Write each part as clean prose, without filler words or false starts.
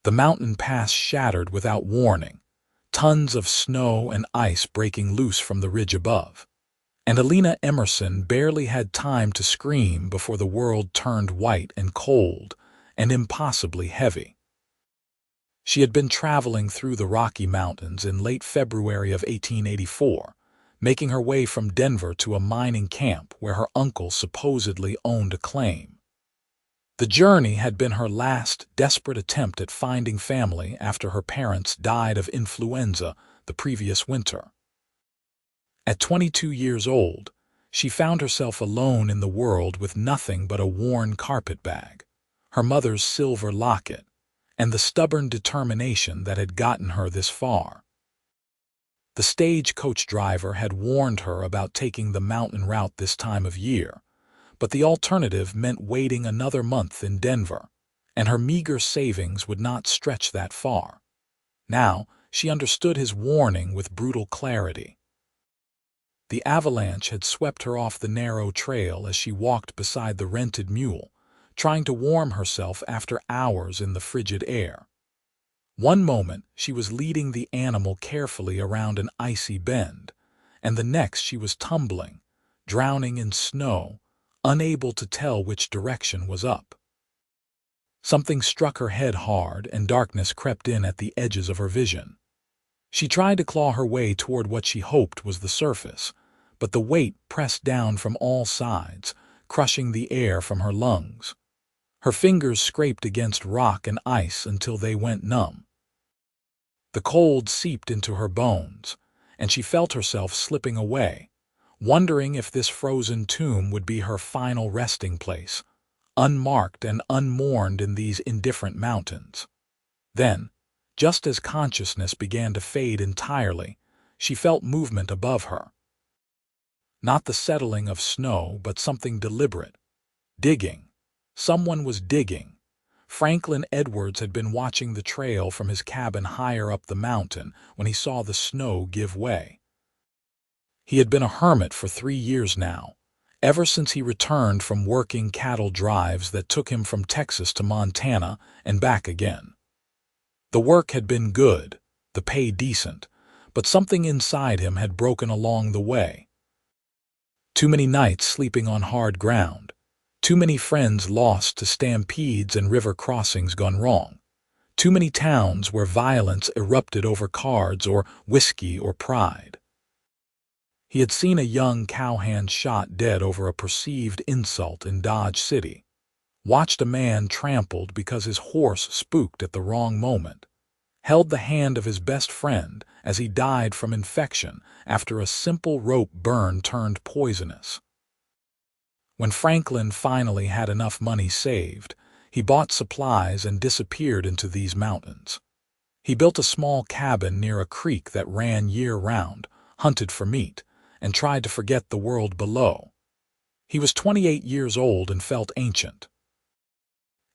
The mountain pass shattered without warning, tons of snow and ice breaking loose from the ridge above. And Elena Emerson barely had time to scream before the world turned white and cold and impossibly heavy. She had been traveling through the Rocky Mountains in late February of 1884, making her way from Denver to a mining camp where her uncle supposedly owned a claim. The journey had been her last desperate attempt at finding family after her parents died of influenza the previous winter. At 22 years old, she found herself alone in the world with nothing but a worn carpetbag, her mother's silver locket, and the stubborn determination that had gotten her this far. The stagecoach driver had warned her about taking the mountain route this time of year, but the alternative meant waiting another month in Denver, and her meager savings would not stretch that far. Now, she understood his warning with brutal clarity. The avalanche had swept her off the narrow trail as she walked beside the rented mule, trying to warm herself after hours in the frigid air. One moment she was leading the animal carefully around an icy bend, and the next she was tumbling, drowning in snow, unable to tell which direction was up. Something struck her head hard, and darkness crept in at the edges of her vision. She tried to claw her way toward what she hoped was the surface, but the weight pressed down from all sides, crushing the air from her lungs. Her fingers scraped against rock and ice until they went numb. The cold seeped into her bones, and she felt herself slipping away, wondering if this frozen tomb would be her final resting place, unmarked and unmourned in these indifferent mountains. Then, just as consciousness began to fade entirely, she felt movement above her. Not the settling of snow, but something deliberate. Digging. Someone was digging. Franklin Edwards had been watching the trail from his cabin higher up the mountain when he saw the snow give way. He had been a hermit for 3 years now, ever since he returned from working cattle drives that took him from Texas to Montana and back again. The work had been good, the pay decent, but something inside him had broken along the way. Too many nights sleeping on hard ground, too many friends lost to stampedes and river crossings gone wrong, too many towns where violence erupted over cards or whiskey or pride. He had seen a young cowhand shot dead over a perceived insult in Dodge City, watched a man trampled because his horse spooked at the wrong moment, held the hand of his best friend as he died from infection after a simple rope burn turned poisonous. When Franklin finally had enough money saved, he bought supplies and disappeared into these mountains. He built a small cabin near a creek that ran year-round, hunted for meat, and tried to forget the world below. He was 28 years old and felt ancient.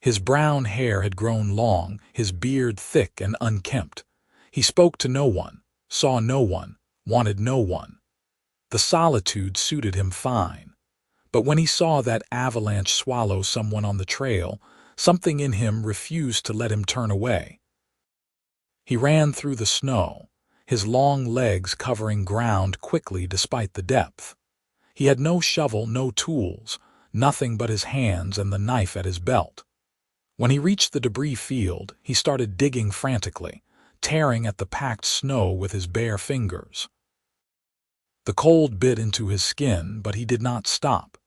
His brown hair had grown long, his beard thick and unkempt. He spoke to no one, saw no one, wanted no one. The solitude suited him fine. But when he saw that avalanche swallow someone on the trail, something in him refused to let him turn away. He ran through the snow, his long legs covering ground quickly despite the depth. He had no shovel, no tools, nothing but his hands and the knife at his belt. When he reached the debris field, he started digging frantically, tearing at the packed snow with his bare fingers. The cold bit into his skin, but he did not stop.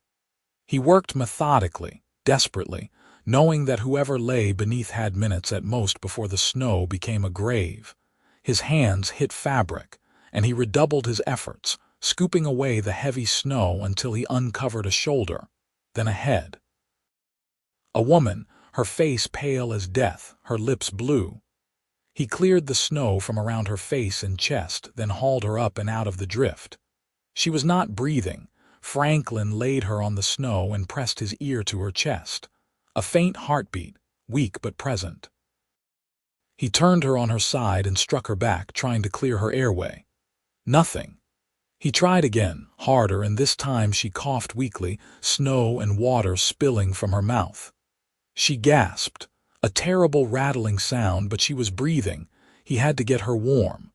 He worked methodically, desperately, knowing that whoever lay beneath had minutes at most before the snow became a grave. His hands hit fabric, and he redoubled his efforts, scooping away the heavy snow until he uncovered a shoulder, then a head. A woman, her face pale as death, her lips blue. He cleared the snow from around her face and chest, then hauled her up and out of the drift. She was not breathing. Franklin laid her on the snow and pressed his ear to her chest. A faint heartbeat, weak but present. He turned her on her side and struck her back, trying to clear her airway. Nothing. He tried again, harder, and this time she coughed weakly, snow and water spilling from her mouth. She gasped, A terrible rattling sound, but she was breathing. He had to get her warm.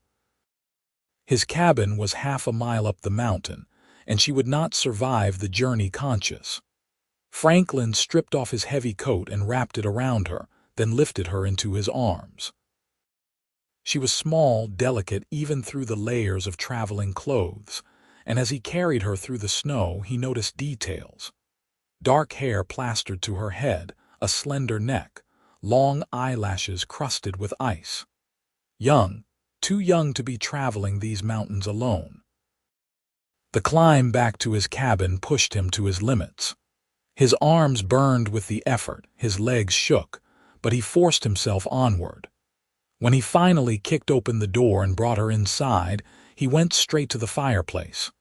His cabin was half a mile up the mountain, and she would not survive the journey conscious. Franklin stripped off his heavy coat and wrapped it around her, then lifted her into his arms. She was small, delicate even through the layers of traveling clothes, and as he carried her through the snow he noticed details. Dark hair plastered to her head, a slender neck, long eyelashes crusted with ice. Young, too young to be traveling these mountains alone. The climb back to his cabin pushed him to his limits. His arms burned with the effort, his legs shook, but he forced himself onward. When he finally kicked open the door and brought her inside, he went straight to the fireplace.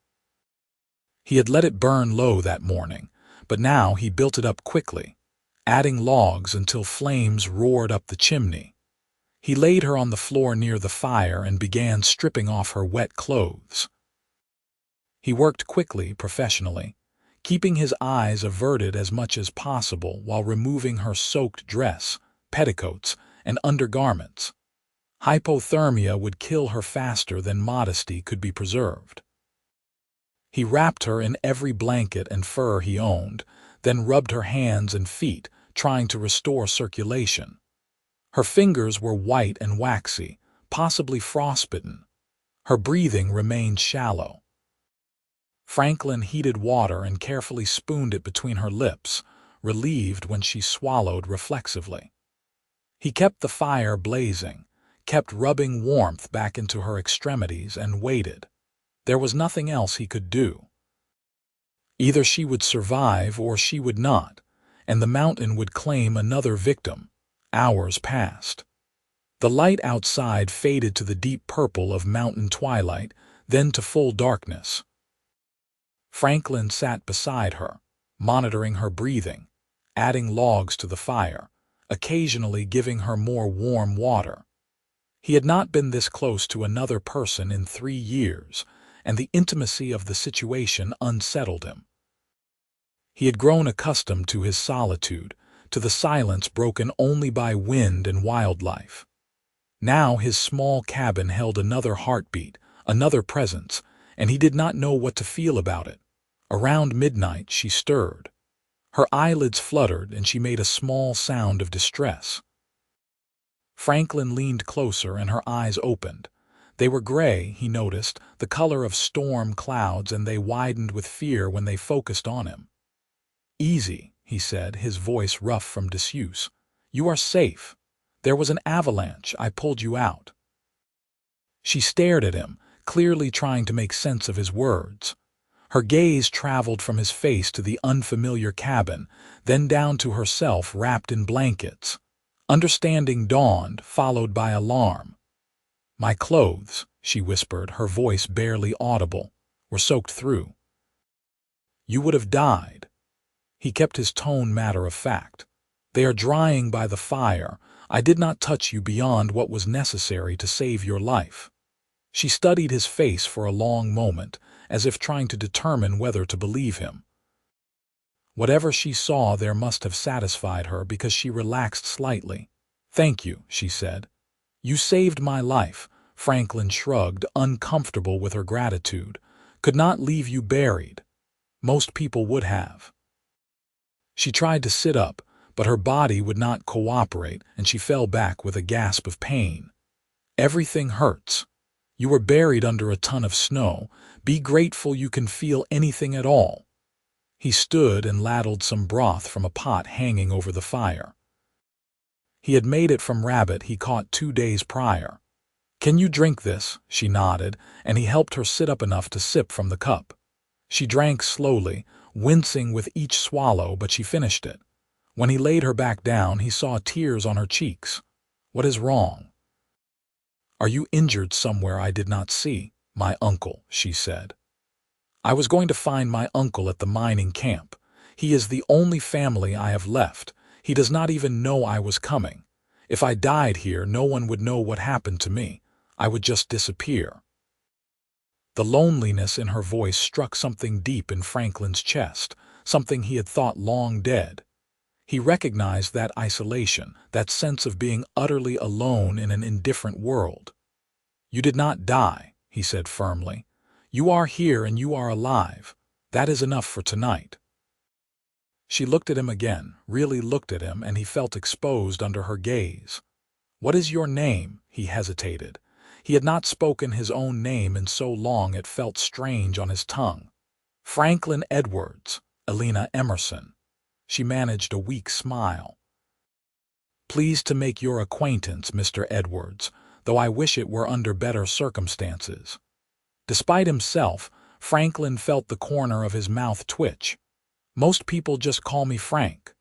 He had let it burn low that morning, but now he built it up quickly, adding logs until flames roared up the chimney. He laid her on the floor near the fire and began stripping off her wet clothes. He worked quickly, professionally, keeping his eyes averted as much as possible while removing her soaked dress, petticoats, and undergarments. Hypothermia would kill her faster than modesty could be preserved. He wrapped her in every blanket and fur he owned, then rubbed her hands and feet, trying to restore circulation. Her fingers were white and waxy, possibly frostbitten. Her breathing remained shallow. Franklin heated water and carefully spooned it between her lips, relieved when she swallowed reflexively. He kept the fire blazing, kept rubbing warmth back into her extremities, and waited. There was nothing else he could do. Either she would survive or she would not, and the mountain would claim another victim. Hours passed. The light outside faded to the deep purple of mountain twilight, then to full darkness. Franklin sat beside her, monitoring her breathing, adding logs to the fire, occasionally giving her more warm water. He had not been this close to another person in 3 years, and the intimacy of the situation unsettled him. He had grown accustomed to his solitude, to the silence broken only by wind and wildlife. Now his small cabin held another heartbeat, another presence, and he did not know what to feel about it. Around midnight she stirred. Her eyelids fluttered and she made a small sound of distress. Franklin leaned closer and her eyes opened. They were gray, he noticed, the color of storm clouds, and they widened with fear when they focused on him. "Easy," he said, his voice rough from disuse. "You are safe. There was an avalanche. I pulled you out." She stared at him, clearly trying to make sense of his words. Her gaze traveled from his face to the unfamiliar cabin, then down to herself wrapped in blankets. Understanding dawned, followed by alarm. "My clothes," she whispered, her voice barely audible, "were soaked through." "You would have died." He kept his tone matter-of-fact. "They are drying by the fire. I did not touch you beyond what was necessary to save your life." She studied his face for a long moment, as if trying to determine whether to believe him. Whatever she saw there must have satisfied her, because she relaxed slightly. "Thank you," she said. "You saved my life." Franklin shrugged, uncomfortable with her gratitude. "Could not leave you buried. Most people would have." She tried to sit up, but her body would not cooperate, and she fell back with a gasp of pain. "Everything hurts. You were buried under a ton of snow. Be grateful you can feel anything at all." He stood and ladled some broth from a pot hanging over the fire. He had made it from rabbit he caught 2 days prior. "Can you drink this?" She nodded, and he helped her sit up enough to sip from the cup. She drank slowly, wincing with each swallow, but she finished it. When he laid her back down, he saw tears on her cheeks. "What is wrong?" "Are you injured somewhere I did not see?" "My uncle," she said. "I was going to find my uncle at the mining camp. He is the only family I have left. He does not even know I was coming. If I died here, no one would know what happened to me. I would just disappear." The loneliness in her voice struck something deep in Franklin's chest, something he had thought long dead. He recognized that isolation, that sense of being utterly alone in an indifferent world. "You did not die," he said firmly. "You are here and you are alive. That is enough for tonight." She looked at him again, really looked at him, and he felt exposed under her gaze. "What is your name?" He hesitated. He had not spoken his own name in so long it felt strange on his tongue. "Franklin Edwards, Elena Emerson." She managed a weak smile. "Pleased to make your acquaintance, Mr. Edwards, though I wish it were under better circumstances." Despite himself, Franklin felt the corner of his mouth twitch. "Most people just call me Frank."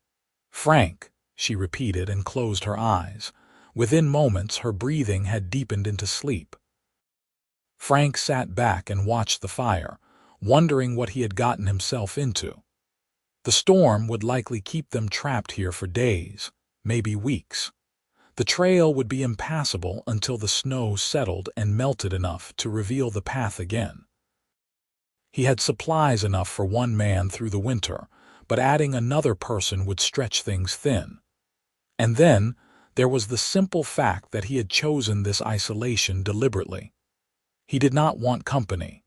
"Frank," she repeated and closed her eyes. Within moments, her breathing had deepened into sleep. Frank sat back and watched the fire, wondering what he had gotten himself into. The storm would likely keep them trapped here for days, maybe weeks. The trail would be impassable until the snow settled and melted enough to reveal the path again. He had supplies enough for one man through the winter, but adding another person would stretch things thin. And then there was the simple fact that he had chosen this isolation deliberately. He did not want company.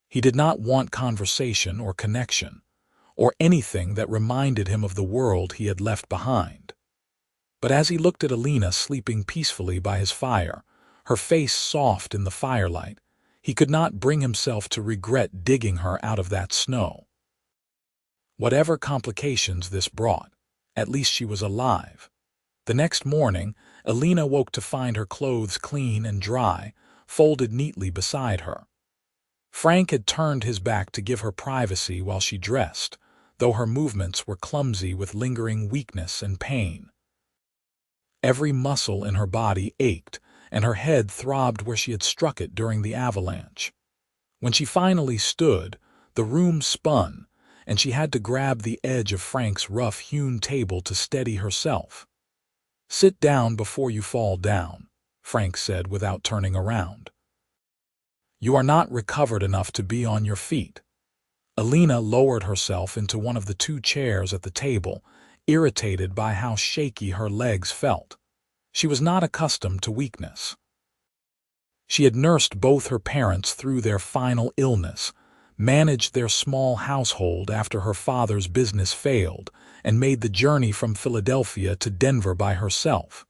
He did not want conversation or connection, or anything that reminded him of the world he had left behind. But as he looked at Elena sleeping peacefully by his fire, her face soft in the firelight, he could not bring himself to regret digging her out of that snow. Whatever complications this brought, at least she was alive. The next morning, Elena woke to find her clothes clean and dry, folded neatly beside her. Frank had turned his back to give her privacy while she dressed, though her movements were clumsy with lingering weakness and pain. Every muscle in her body ached, and her head throbbed where she had struck it during the avalanche. When she finally stood, the room spun, and she had to grab the edge of Frank's rough-hewn table to steady herself. "Sit down before you fall down," Frank said without turning around. "You are not recovered enough to be on your feet." Elena lowered herself into one of the two chairs at the table, irritated by how shaky her legs felt. She was not accustomed to weakness. She had nursed both her parents through their final illness, managed their small household after her father's business failed, and made the journey from Philadelphia to Denver by herself.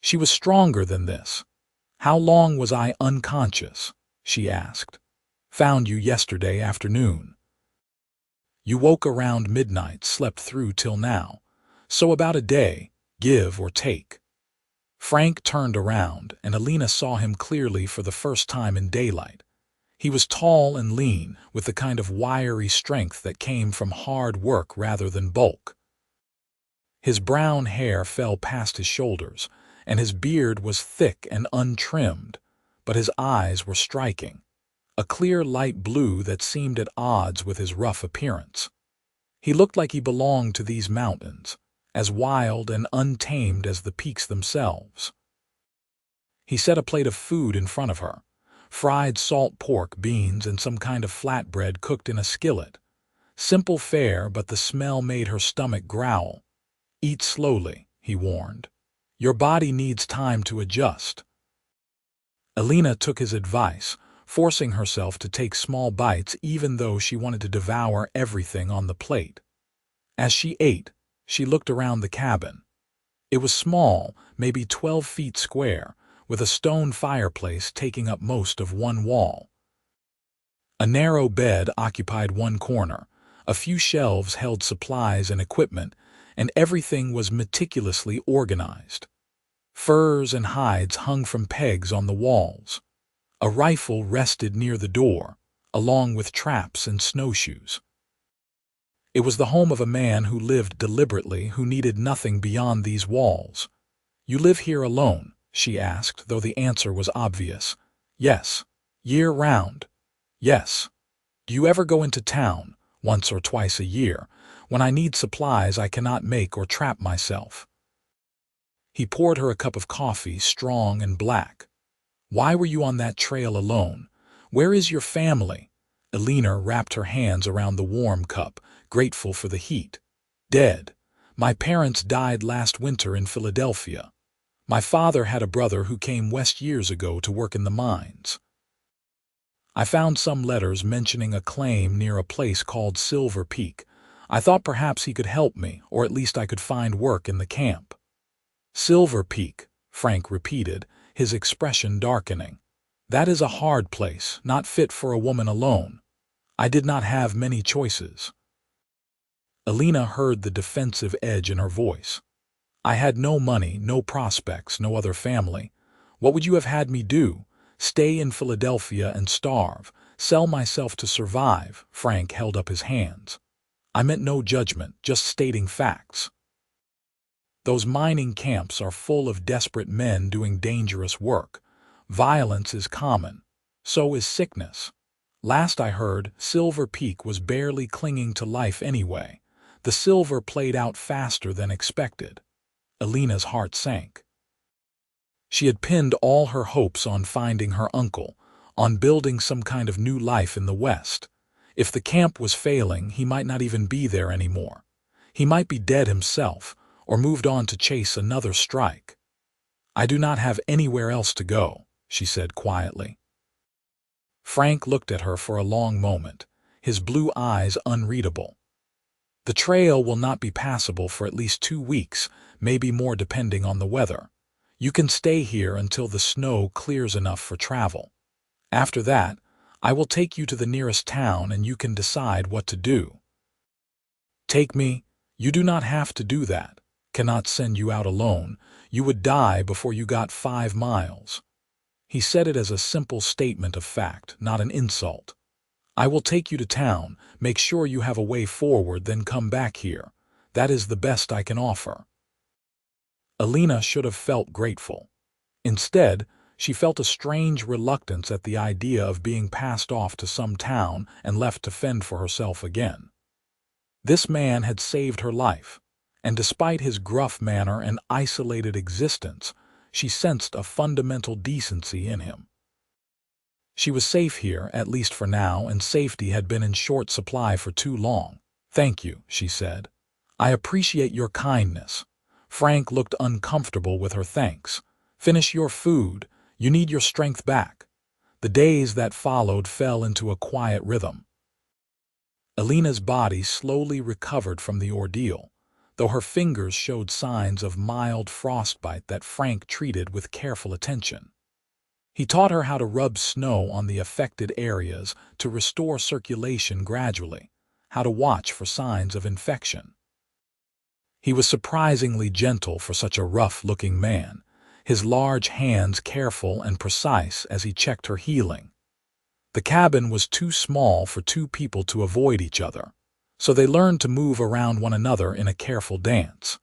She was stronger than this. "How long was I unconscious?" she asked. "Found you yesterday afternoon. You woke around midnight, slept through till now. So about a day, give or take." Frank turned around, and Elena saw him clearly for the first time in daylight. He was tall and lean, with the kind of wiry strength that came from hard work rather than bulk. His brown hair fell past his shoulders, and his beard was thick and untrimmed, but his eyes were striking, a clear light blue that seemed at odds with his rough appearance. He looked like he belonged to these mountains, as wild and untamed as the peaks themselves. He set a plate of food in front of her, fried salt pork, beans, and some kind of flatbread cooked in a skillet. Simple fare, but the smell made her stomach growl. "Eat slowly," he warned. "Your body needs time to adjust." Elena took his advice, forcing herself to take small bites even though she wanted to devour everything on the plate. As she ate, she looked around the cabin. It was small, maybe 12 feet square, with a stone fireplace taking up most of one wall. A narrow bed occupied one corner, a few shelves held supplies and equipment, and everything was meticulously organized. Furs and hides hung from pegs on the walls. A rifle rested near the door, along with traps and snowshoes. It was the home of a man who lived deliberately, who needed nothing beyond these walls. "You live here alone?" she asked, though the answer was obvious. "Yes." "Year-round?" "Yes." "Do you ever go into town?" "Once or twice a year. When I need supplies I cannot make or trap myself." He poured her a cup of coffee, strong and black. "Why were you on that trail alone? Where is your family?" Elena wrapped her hands around the warm cup, grateful for the heat. "Dead. My parents died last winter in Philadelphia. My father had a brother who came west years ago to work in the mines. I found some letters mentioning a claim near a place called Silver Peak. I thought perhaps he could help me, or at least I could find work in the camp." "Silver Peak," Frank repeated, his expression darkening. "That is a hard place, not fit for a woman alone. I did not have many choices." Elena heard the defensive edge in her voice. "I had no money, no prospects, no other family. What would you have had me do? Stay in Philadelphia and starve? Sell myself to survive?" Frank held up his hands. "I meant no judgment, just stating facts. Those mining camps are full of desperate men doing dangerous work. Violence is common. So is sickness. Last I heard, Silver Peak was barely clinging to life anyway. The silver played out faster than expected." Elena's heart sank. She had pinned all her hopes on finding her uncle, on building some kind of new life in the West. If the camp was failing, he might not even be there anymore. He might be dead himself, or moved on to chase another strike. "I do not have anywhere else to go," she said quietly. Frank looked at her for a long moment, his blue eyes unreadable. "The trail will not be passable for at least 2 weeks, maybe more depending on the weather. You can stay here until the snow clears enough for travel. After that, I will take you to the nearest town and you can decide what to do." "Take me? You do not have to do that. Cannot send you out alone. You would die before you got 5 miles. He said it as a simple statement of fact, not an insult. "I will take you to town, make sure you have a way forward, then come back here. That is the best I can offer." Elena should have felt grateful. Instead, she felt a strange reluctance at the idea of being passed off to some town and left to fend for herself again. This man had saved her life, and despite his gruff manner and isolated existence, she sensed a fundamental decency in him. She was safe here, at least for now, and safety had been in short supply for too long. "Thank you," she said. "I appreciate your kindness." Frank looked uncomfortable with her thanks. "Finish your food. You need your strength back." The days that followed fell into a quiet rhythm. Elena's body slowly recovered from the ordeal, though her fingers showed signs of mild frostbite that Frank treated with careful attention. He taught her how to rub snow on the affected areas to restore circulation gradually, how to watch for signs of infection. He was surprisingly gentle for such a rough-looking man, his large hands careful and precise as he checked her healing. The cabin was too small for 2 people to avoid each other, so they learned to move around one another in a careful dance.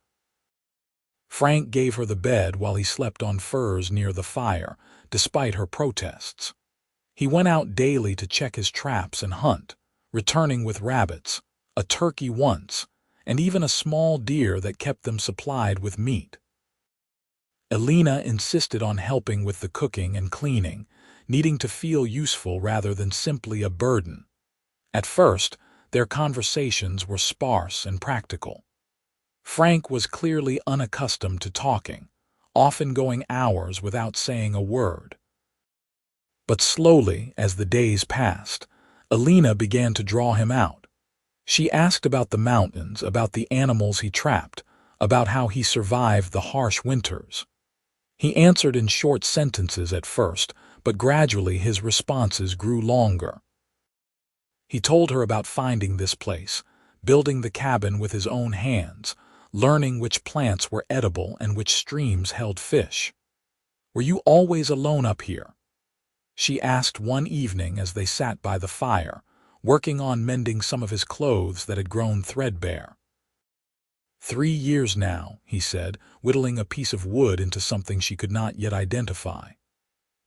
Frank gave her the bed while he slept on furs near the fire, despite her protests. He went out daily to check his traps and hunt, returning with rabbits, a turkey once, and even a small deer that kept them supplied with meat. Elena insisted on helping with the cooking and cleaning, needing to feel useful rather than simply a burden. At first, their conversations were sparse and practical. Frank was clearly unaccustomed to talking, often going hours without saying a word. But slowly, as the days passed, Elena began to draw him out. She asked about the mountains, about the animals he trapped, about how he survived the harsh winters. He answered in short sentences at first, but gradually his responses grew longer. He told her about finding this place, building the cabin with his own hands, learning which plants were edible and which streams held fish. "Were you always alone up here?" she asked one evening as they sat by the fire, working on mending some of his clothes that had grown threadbare. 3 years now," he said, whittling a piece of wood into something she could not yet identify.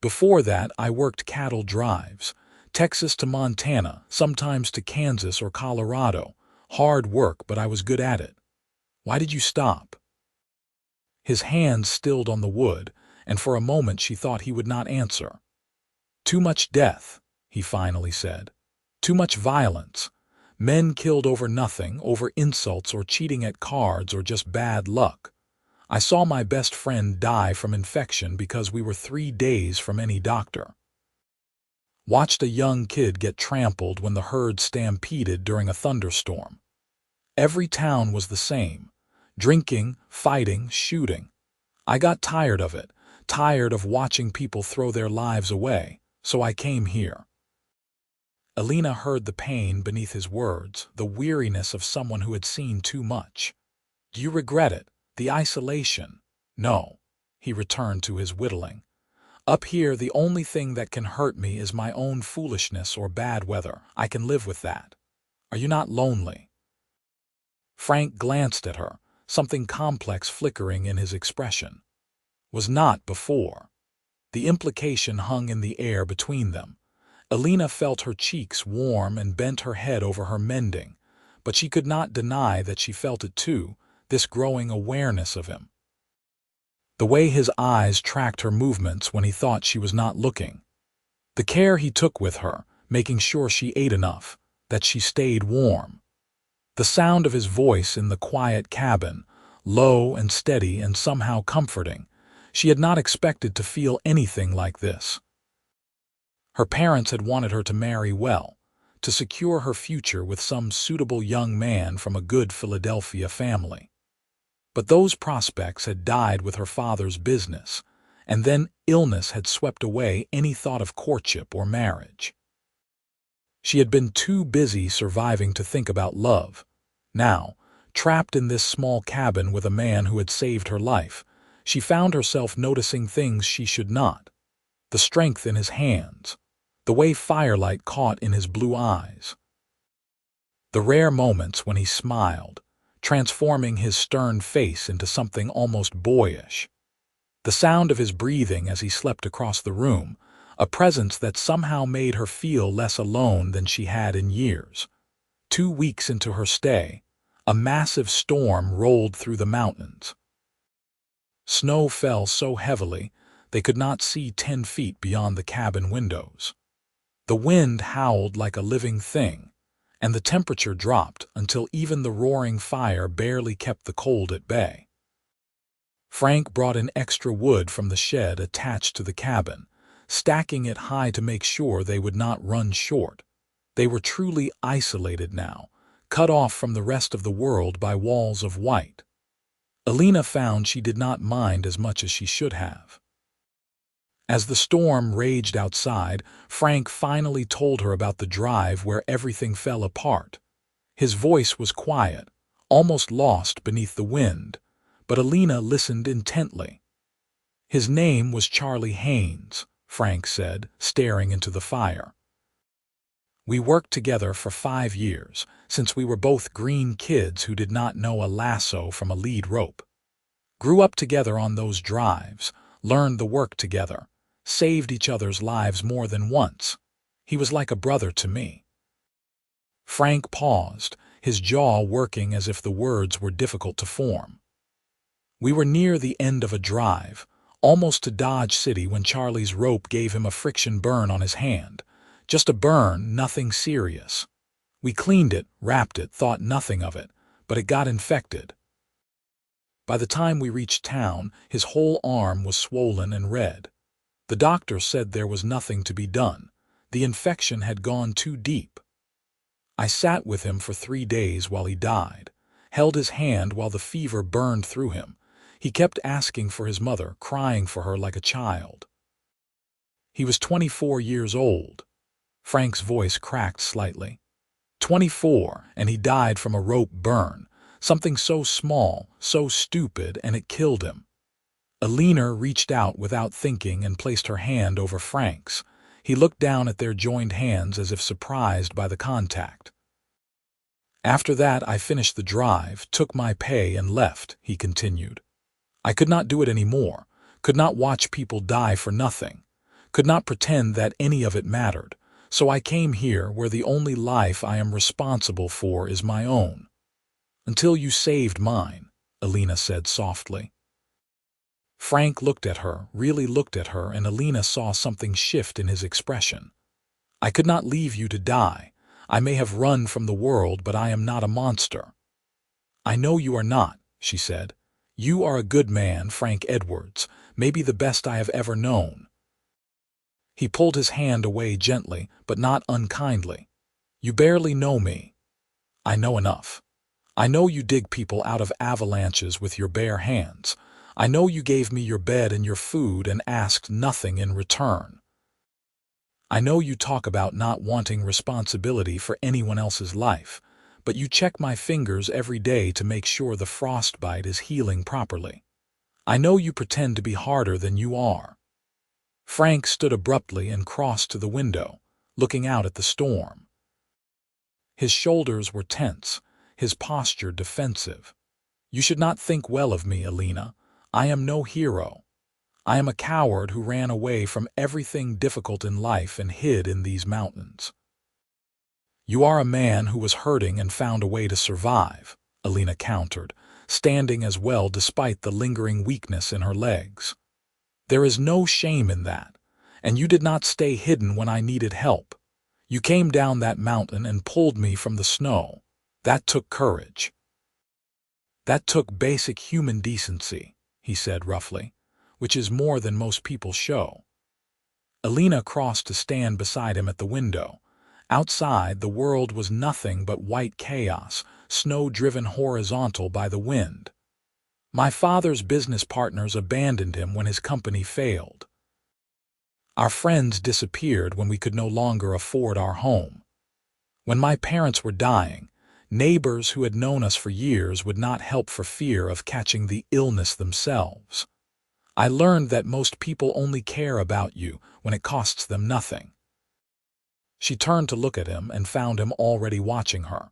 "Before that, I worked cattle drives, Texas to Montana, sometimes to Kansas or Colorado. Hard work, but I was good at it. Why did you stop?" His hands stilled on the wood, and for a moment she thought he would not answer. "Too much death," he finally said. "Too much violence. Men killed over nothing, over insults or cheating at cards or just bad luck. I saw my best friend die from infection because we were 3 days from any doctor. Watched a young kid get trampled when the herd stampeded during a thunderstorm. Every town was the same. Drinking, fighting, shooting. I got tired of it, tired of watching people throw their lives away, so I came here. Elena heard the pain beneath his words, the weariness of someone who had seen too much. Do you regret it? The isolation? No. He returned to his whittling. Up here, the only thing that can hurt me is my own foolishness or bad weather. I can live with that. Are you not lonely? Frank glanced at her, something complex flickering in his expression. Was not before. The implication hung in the air between them. Elena felt her cheeks warm and bent her head over her mending, but she could not deny that she felt it too, this growing awareness of him. The way his eyes tracked her movements when he thought she was not looking. The care he took with her, making sure she ate enough, that she stayed warm. The sound of his voice in the quiet cabin, low and steady and somehow comforting. She had not expected to feel anything like this. Her parents had wanted her to marry well, to secure her future with some suitable young man from a good Philadelphia family. But those prospects had died with her father's business, and then illness had swept away any thought of courtship or marriage. She had been too busy surviving to think about love. Now, trapped in this small cabin with a man who had saved her life, she found herself noticing things she should not. The strength in his hands, the way firelight caught in his blue eyes. The rare moments when he smiled, transforming his stern face into something almost boyish. The sound of his breathing as he slept across the room, a presence that somehow made her feel less alone than she had in years. 2 weeks into her stay, a massive storm rolled through the mountains. Snow fell so heavily they could not see 10 feet beyond the cabin windows. The wind howled like a living thing, and the temperature dropped until even the roaring fire barely kept the cold at bay. Frank brought in extra wood from the shed attached to the cabin, stacking it high to make sure they would not run short. They were truly isolated now, cut off from the rest of the world by walls of white. Elena found she did not mind as much as she should have. As the storm raged outside, Frank finally told her about the drive where everything fell apart. His voice was quiet, almost lost beneath the wind, but Elena listened intently. His name was Charlie Haynes, Frank said, staring into the fire. We worked together for 5 years, since we were both green kids who did not know a lasso from a lead rope. Grew up together on those drives, learned the work together, saved each other's lives more than once. He was like a brother to me. Frank paused, his jaw working as if the words were difficult to form. We were near the end of a drive, almost to Dodge City when Charlie's rope gave him a friction burn on his hand. Just a burn, nothing serious. We cleaned it, wrapped it, thought nothing of it, but it got infected. By the time we reached town, his whole arm was swollen and red. The doctor said there was nothing to be done. The infection had gone too deep. I sat with him for 3 days while he died, held his hand while the fever burned through him. He kept asking for his mother, crying for her like a child. He was 24 years old. Frank's voice cracked slightly. 24, and he died from a rope burn, something so small, so stupid, and it killed him. Elena reached out without thinking and placed her hand over Frank's. He looked down at their joined hands as if surprised by the contact. After that, I finished the drive, took my pay, and left, he continued. I could not do it anymore, could not watch people die for nothing, could not pretend that any of it mattered. So I came here where the only life I am responsible for is my own. Until you saved mine, Elena said softly. Frank looked at her, really looked at her, and Elena saw something shift in his expression. I could not leave you to die. I may have run from the world, but I am not a monster." "I know you are not," she said. "You are a good man, Frank Edwards, maybe the best I have ever known." He pulled his hand away gently, but not unkindly. "You barely know me." "I know enough. I know you dig people out of avalanches with your bare hands. I know you gave me your bed and your food and asked nothing in return. I know you talk about not wanting responsibility for anyone else's life, but you check my fingers every day to make sure the frostbite is healing properly. I know you pretend to be harder than you are." Frank stood abruptly and crossed to the window, looking out at the storm. His shoulders were tense, his posture defensive. "You should not think well of me, Elena. I am no hero. I am a coward who ran away from everything difficult in life and hid in these mountains." "You are a man who was hurting and found a way to survive," Elena countered, standing as well despite the lingering weakness in her legs. "There is no shame in that, and you did not stay hidden when I needed help. You came down that mountain and pulled me from the snow. That took courage." "That took basic human decency," he said roughly, "which is more than most people show." Elena crossed to stand beside him at the window. Outside, the world was nothing but white chaos, snow driven horizontal by the wind. "My father's business partners abandoned him when his company failed. Our friends disappeared when we could no longer afford our home. When my parents were dying, neighbors who had known us for years would not help for fear of catching the illness themselves. I learned that most people only care about you when it costs them nothing." She turned to look at him and found him already watching her.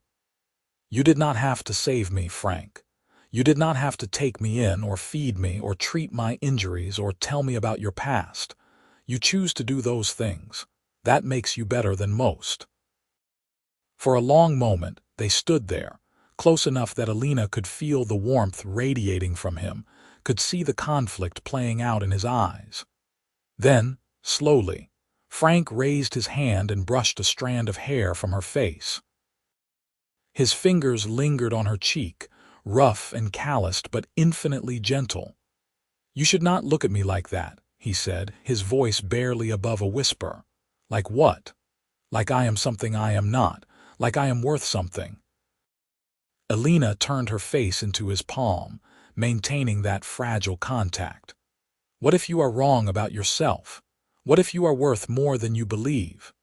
"You did not have to save me, Frank. You did not have to take me in or feed me or treat my injuries or tell me about your past. You choose to do those things. That makes you better than most." For a long moment, they stood there, close enough that Elena could feel the warmth radiating from him, could see the conflict playing out in his eyes. Then, slowly, Frank raised his hand and brushed a strand of hair from her face. His fingers lingered on her cheek, rough and calloused but infinitely gentle. "You should not look at me like that," he said, his voice barely above a whisper. "Like what? Like I am something I am not, like I am worth something." Elena turned her face into his palm, maintaining that fragile contact. "What if you are wrong about yourself? What if you are worth more than you believe?"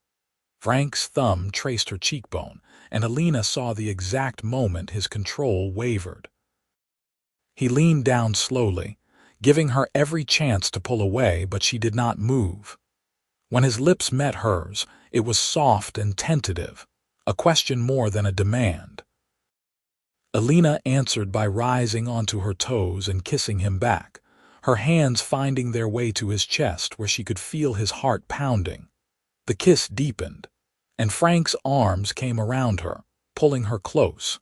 Frank's thumb traced her cheekbone, and Elena saw the exact moment his control wavered. He leaned down slowly, giving her every chance to pull away, but she did not move. When his lips met hers, it was soft and tentative, a question more than a demand. Elena answered by rising onto her toes and kissing him back, her hands finding their way to his chest where she could feel his heart pounding. The kiss deepened, and Frank's arms came around her, pulling her close.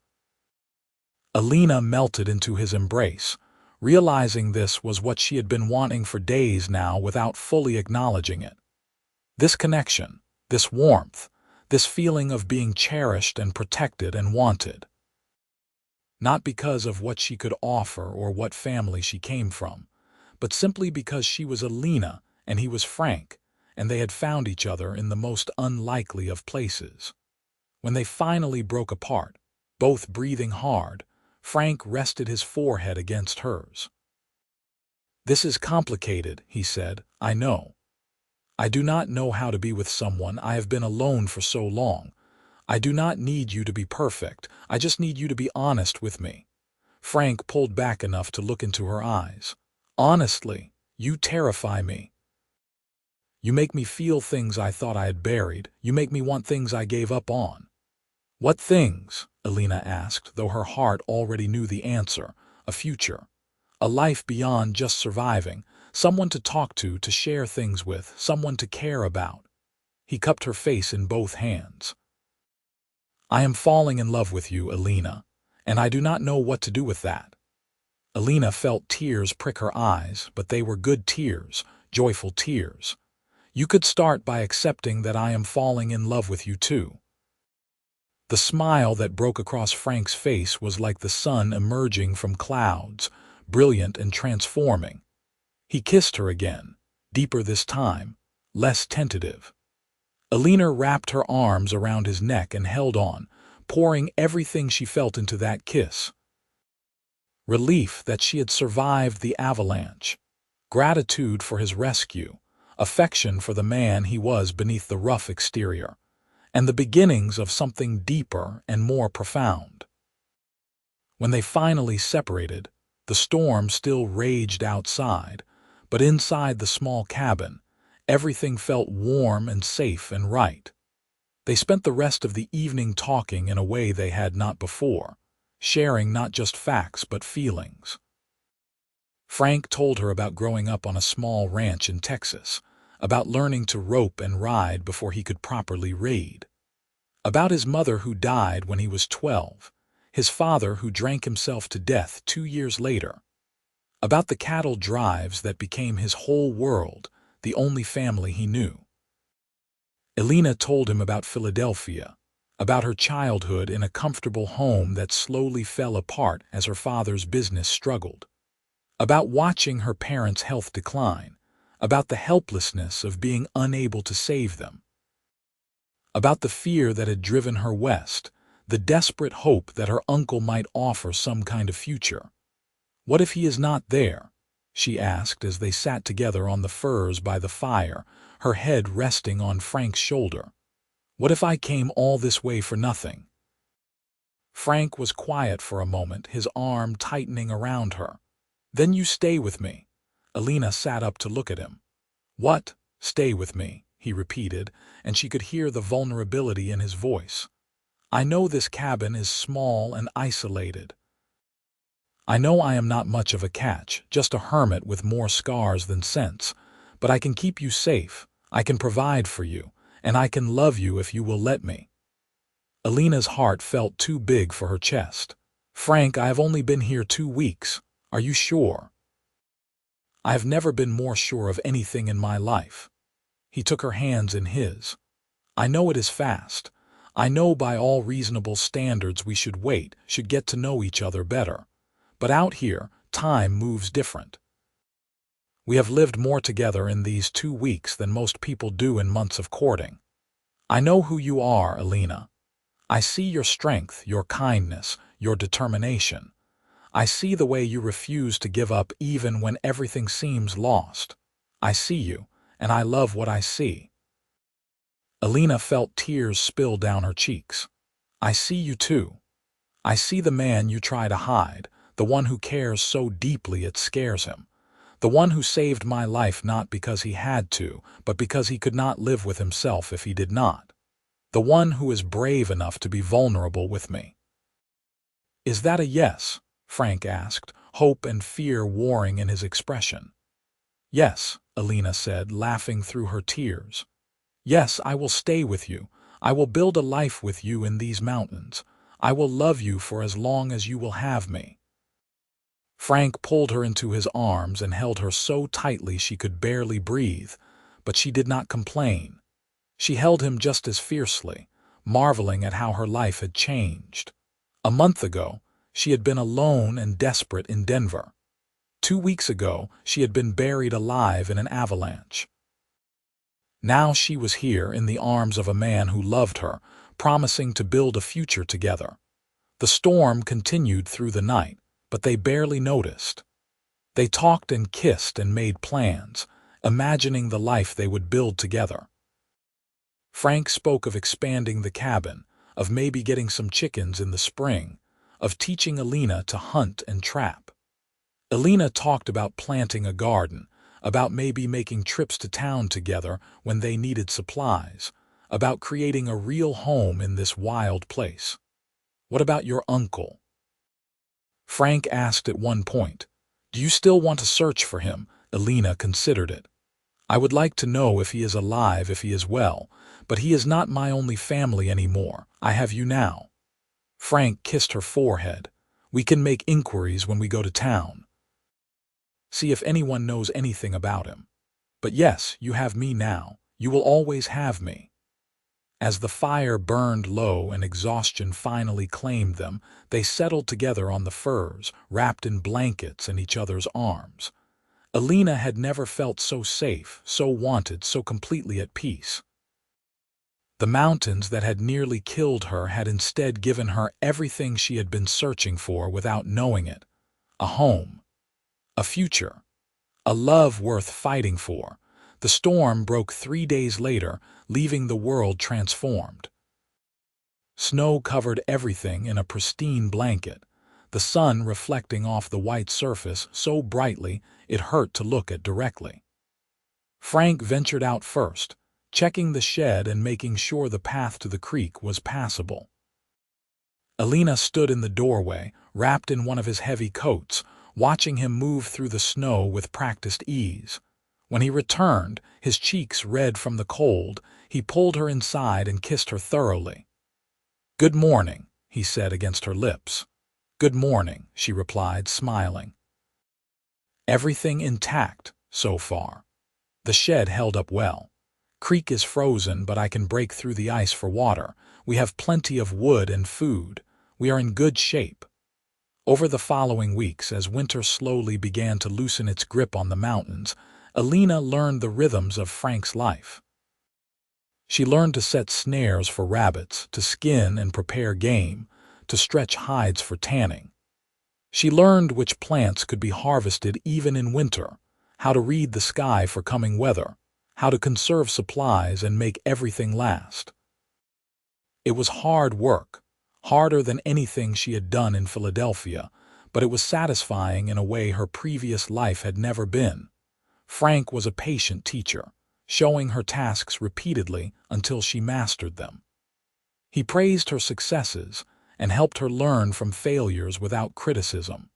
Elena melted into his embrace, realizing this was what she had been wanting for days now without fully acknowledging it. This connection, this warmth, this feeling of being cherished and protected and wanted. Not because of what she could offer or what family she came from, but simply because she was Elena and he was Frank, and they had found each other in the most unlikely of places. When they finally broke apart, both breathing hard, Frank rested his forehead against hers. "This is complicated," he said, "I know. I do not know how to be with someone. I have been alone for so long. I do not need you to be perfect. I just need you to be honest with me." Frank pulled back enough to look into her eyes. "Honestly, you terrify me. You make me feel things I thought I had buried. You make me want things I gave up on." "What things?" Elena asked, though her heart already knew the answer. "A future. A life beyond just surviving. Someone to talk to share things with, someone to care about." He cupped her face in both hands. "I am falling in love with you, Elena, and I do not know what to do with that." Elena felt tears prick her eyes, but they were good tears, joyful tears. "You could start by accepting that I am falling in love with you too." The smile that broke across Frank's face was like the sun emerging from clouds, brilliant and transforming. He kissed her again, deeper this time, less tentative. Elena wrapped her arms around his neck and held on, pouring everything she felt into that kiss. Relief that she had survived the avalanche, gratitude for his rescue, affection for the man he was beneath the rough exterior, and the beginnings of something deeper and more profound. When they finally separated, the storm still raged outside, but inside the small cabin, everything felt warm and safe and right. They spent the rest of the evening talking in a way they had not before, sharing not just facts but feelings. Frank told her about growing up on a small ranch in Texas, about learning to rope and ride before he could properly read, about his mother who died when he was 12, his father who drank himself to death 2 years later, about the cattle drives that became his whole world, the only family he knew. Elena told him about Philadelphia, about her childhood in a comfortable home that slowly fell apart as her father's business struggled, about watching her parents' health decline, about the helplessness of being unable to save them, about the fear that had driven her west, the desperate hope that her uncle might offer some kind of future. "What if he is not there?" she asked as they sat together on the furs by the fire, her head resting on Frank's shoulder. "What if I came all this way for nothing?" Frank was quiet for a moment, his arm tightening around her. "Then you stay with me." Elena sat up to look at him. "What? Stay with me?" he repeated, and she could hear the vulnerability in his voice. "I know this cabin is small and isolated. I know I am not much of a catch, just a hermit with more scars than sense, but I can keep you safe, I can provide for you, and I can love you if you will let me." Elena's heart felt too big for her chest. "Frank, I have only been here 2 weeks. Are you sure?" "I have never been more sure of anything in my life." He took her hands in his. "I know it is fast. I know by all reasonable standards we should wait, should get to know each other better. But out here, time moves different. We have lived more together in these 2 weeks than most people do in months of courting. I know who you are, Elena. I see your strength, your kindness, your determination. I see the way you refuse to give up even when everything seems lost. I see you, and I love what I see." Elena felt tears spill down her cheeks. "I see you too. I see the man you try to hide, the one who cares so deeply it scares him, the one who saved my life not because he had to, but because he could not live with himself if he did not, the one who is brave enough to be vulnerable with me." "Is that a yes?" Frank asked, hope and fear warring in his expression. "Yes," Elena said, laughing through her tears. "Yes, I will stay with you. I will build a life with you in these mountains. I will love you for as long as you will have me." Frank pulled her into his arms and held her so tightly she could barely breathe, but she did not complain. She held him just as fiercely, marveling at how her life had changed. A month ago, she had been alone and desperate in Denver. 2 weeks ago, she had been buried alive in an avalanche. Now she was here in the arms of a man who loved her, promising to build a future together. The storm continued through the night, but they barely noticed. They talked and kissed and made plans, imagining the life they would build together. Frank spoke of expanding the cabin, of maybe getting some chickens in the spring, of teaching Elena to hunt and trap. Elena talked about planting a garden, about maybe making trips to town together when they needed supplies, about creating a real home in this wild place. "What about your uncle?" Frank asked at one point. "Do you still want to search for him?" Elena considered it. "I would like to know if he is alive, if he is well, but he is not my only family anymore. I have you now." Frank kissed her forehead. "We can make inquiries when we go to town. See if anyone knows anything about him. But yes, you have me now. You will always have me." As the fire burned low and exhaustion finally claimed them, they settled together on the furs, wrapped in blankets in each other's arms. Elena had never felt so safe, so wanted, so completely at peace. The mountains that had nearly killed her had instead given her everything she had been searching for without knowing it: a home, a future, a love worth fighting for. The storm broke 3 days later, leaving the world transformed. Snow covered everything in a pristine blanket, the sun reflecting off the white surface so brightly it hurt to look at directly. Frank ventured out first, checking the shed and making sure the path to the creek was passable. Elena stood in the doorway, wrapped in one of his heavy coats, watching him move through the snow with practiced ease. When he returned, his cheeks red from the cold, he pulled her inside and kissed her thoroughly. "Good morning," he said against her lips. "Good morning," she replied, smiling. "Everything intact, so far. The shed held up well. Creek is frozen, but I can break through the ice for water. We have plenty of wood and food. We are in good shape." Over the following weeks, as winter slowly began to loosen its grip on the mountains, Elena learned the rhythms of Frank's life. She learned to set snares for rabbits, to skin and prepare game, to stretch hides for tanning. She learned which plants could be harvested even in winter, how to read the sky for coming weather, how to conserve supplies and make everything last. It was hard work, harder than anything she had done in Philadelphia, but it was satisfying in a way her previous life had never been. Frank was a patient teacher, showing her tasks repeatedly until she mastered them. He praised her successes and helped her learn from failures without criticism.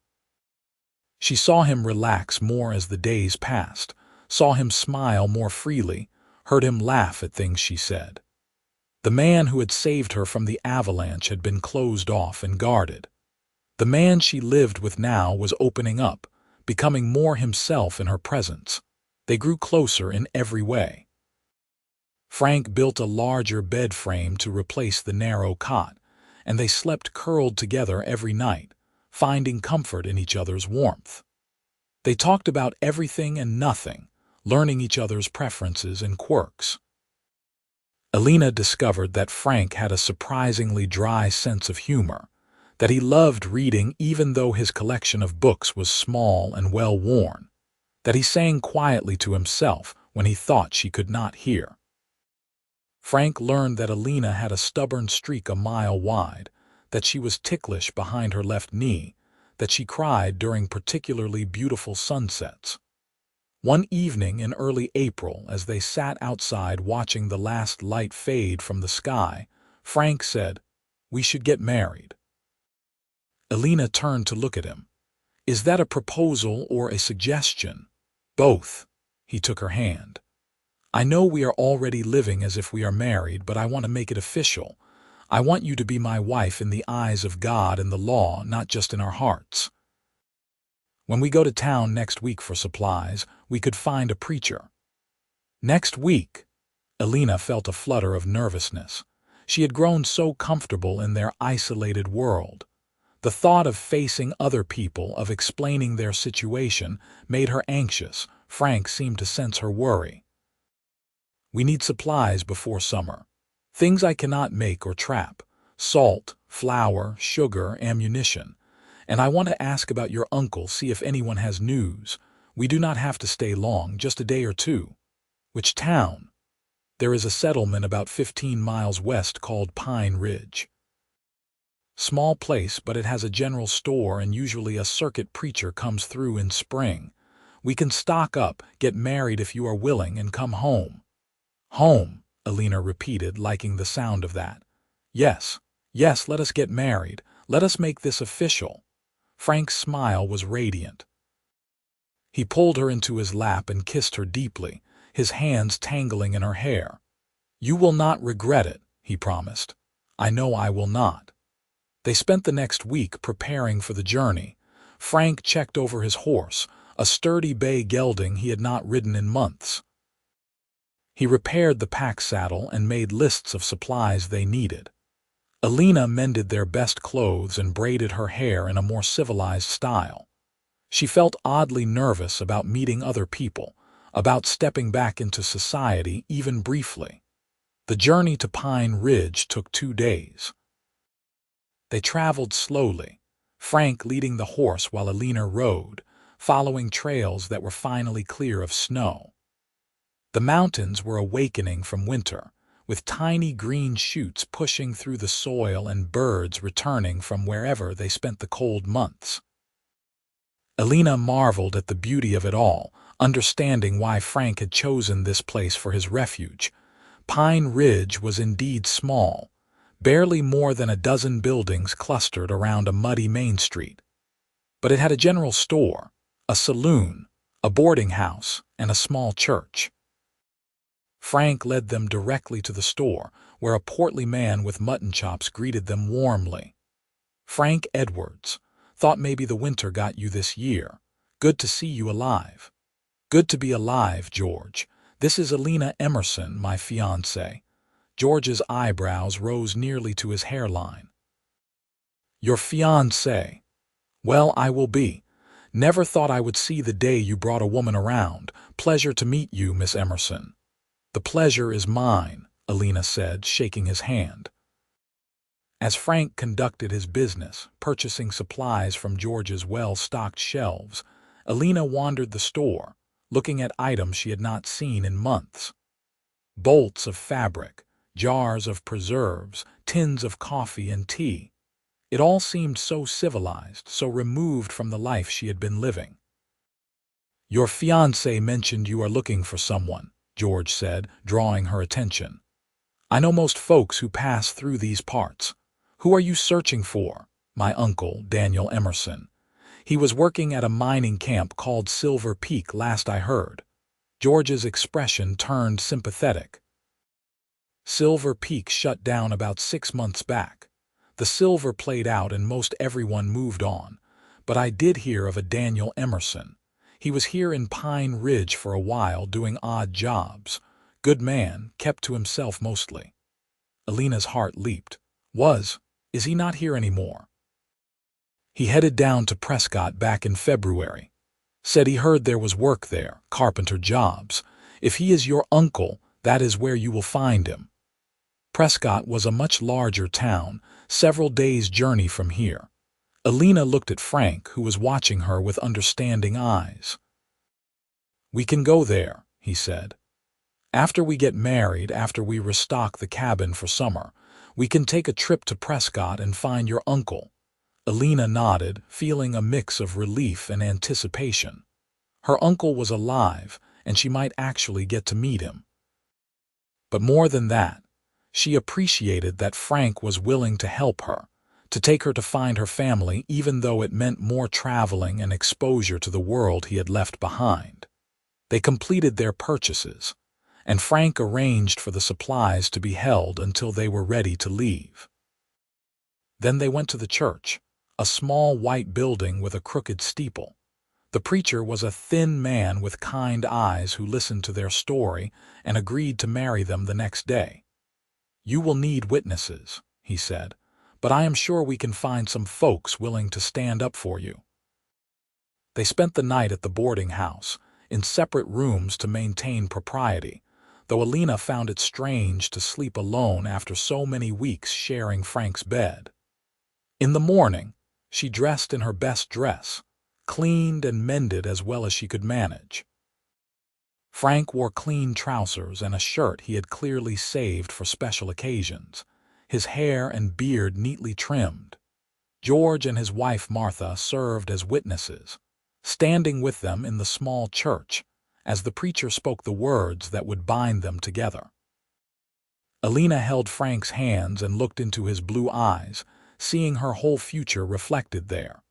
She saw him relax more as the days passed, saw him smile more freely, heard him laugh at things she said. The man who had saved her from the avalanche had been closed off and guarded. The man she lived with now was opening up, becoming more himself in her presence. They grew closer in every way. Frank built a larger bed frame to replace the narrow cot, and they slept curled together every night, finding comfort in each other's warmth. They talked about everything and nothing, learning each other's preferences and quirks. Elena discovered that Frank had a surprisingly dry sense of humor, that he loved reading even though his collection of books was small and well-worn, that he sang quietly to himself when he thought she could not hear. Frank learned that Elena had a stubborn streak a mile wide, that she was ticklish behind her left knee, that she cried during particularly beautiful sunsets. One evening in early April, as they sat outside watching the last light fade from the sky, Frank said, "We should get married." Elena turned to look at him. "Is that a proposal or a suggestion?" "Both." He took her hand. "I know we are already living as if we are married, but I want to make it official. I want you to be my wife in the eyes of God and the law, not just in our hearts. When we go to town next week for supplies, we could find a preacher." "Next week?" Elena felt a flutter of nervousness. She had grown so comfortable in their isolated world. The thought of facing other people, of explaining their situation, made her anxious. Frank seemed to sense her worry. "We need supplies before summer. Things I cannot make or trap. Salt, flour, sugar, ammunition. And I want to ask about your uncle, see if anyone has news. We do not have to stay long, just a day or two." "Which town?" "There is a settlement about 15 miles west called Pine Ridge. Small place, but it has a general store and usually a circuit preacher comes through in spring. We can stock up, get married if you are willing, and come home." "Home," Elena repeated, liking the sound of that. "Yes, yes, let us get married. Let us make this official." Frank's smile was radiant. He pulled her into his lap and kissed her deeply, his hands tangling in her hair. "You will not regret it," he promised. "I know I will not." They spent the next week preparing for the journey. Frank checked over his horse, a sturdy bay gelding he had not ridden in months. He repaired the pack saddle and made lists of supplies they needed. Elena mended their best clothes and braided her hair in a more civilized style. She felt oddly nervous about meeting other people, about stepping back into society even briefly. The journey to Pine Ridge took 2 days. They traveled slowly, Frank leading the horse while Elena rode, following trails that were finally clear of snow. The mountains were awakening from winter, with tiny green shoots pushing through the soil and birds returning from wherever they spent the cold months. Elena marveled at the beauty of it all, understanding why Frank had chosen this place for his refuge. Pine Ridge was indeed small, barely more than a dozen buildings clustered around a muddy main street. But it had a general store, a saloon, a boarding house, and a small church. Frank led them directly to the store, where a portly man with mutton chops greeted them warmly. "Frank Edwards. Thought maybe the winter got you this year. Good to see you alive." "Good to be alive, George. This is Elena Emerson, my fiancée." George's eyebrows rose nearly to his hairline. "Your fiancée? Well, I will be. Never thought I would see the day you brought a woman around. Pleasure to meet you, Miss Emerson." "The pleasure is mine," Elena said, shaking his hand. As Frank conducted his business, purchasing supplies from George's well-stocked shelves, Elena wandered the store, looking at items she had not seen in months. Bolts of fabric, jars of preserves, tins of coffee and tea. It all seemed so civilized, so removed from the life she had been living. "Your fiancé mentioned you are looking for someone," George said, drawing her attention. "I know most folks who pass through these parts. Who are you searching for?" "My uncle, Daniel Emerson. He was working at a mining camp called Silver Peak last I heard." George's expression turned sympathetic. "Silver Peak shut down about 6 months back. The silver played out and most everyone moved on. But I did hear of a Daniel Emerson. He was here in Pine Ridge for a while doing odd jobs. Good man, kept to himself mostly." Elena's heart leaped. Is he not here anymore?" "He headed down to Prescott back in February. Said he heard there was work there, carpenter jobs. If he is your uncle, that is where you will find him." Prescott was a much larger town, several days' journey from here. Elena looked at Frank, who was watching her with understanding eyes. "We can go there," he said. "After we get married, after we restock the cabin for summer, we can take a trip to Prescott and find your uncle." Elena nodded, feeling a mix of relief and anticipation. Her uncle was alive, and she might actually get to meet him. But more than that, she appreciated that Frank was willing to help her, to take her to find her family even though it meant more traveling and exposure to the world he had left behind. They completed their purchases, and Frank arranged for the supplies to be held until they were ready to leave. Then they went to the church, a small white building with a crooked steeple. The preacher was a thin man with kind eyes who listened to their story and agreed to marry them the next day. "You will need witnesses," he said, "but I am sure we can find some folks willing to stand up for you." They spent the night at the boarding house, in separate rooms to maintain propriety, though Elena found it strange to sleep alone after so many weeks sharing Frank's bed. In the morning, she dressed in her best dress, cleaned and mended as well as she could manage. Frank wore clean trousers and a shirt he had clearly saved for special occasions, his hair and beard neatly trimmed. George and his wife Martha served as witnesses, standing with them in the small church, as the preacher spoke the words that would bind them together. Elena held Frank's hands and looked into his blue eyes, seeing her whole future reflected there.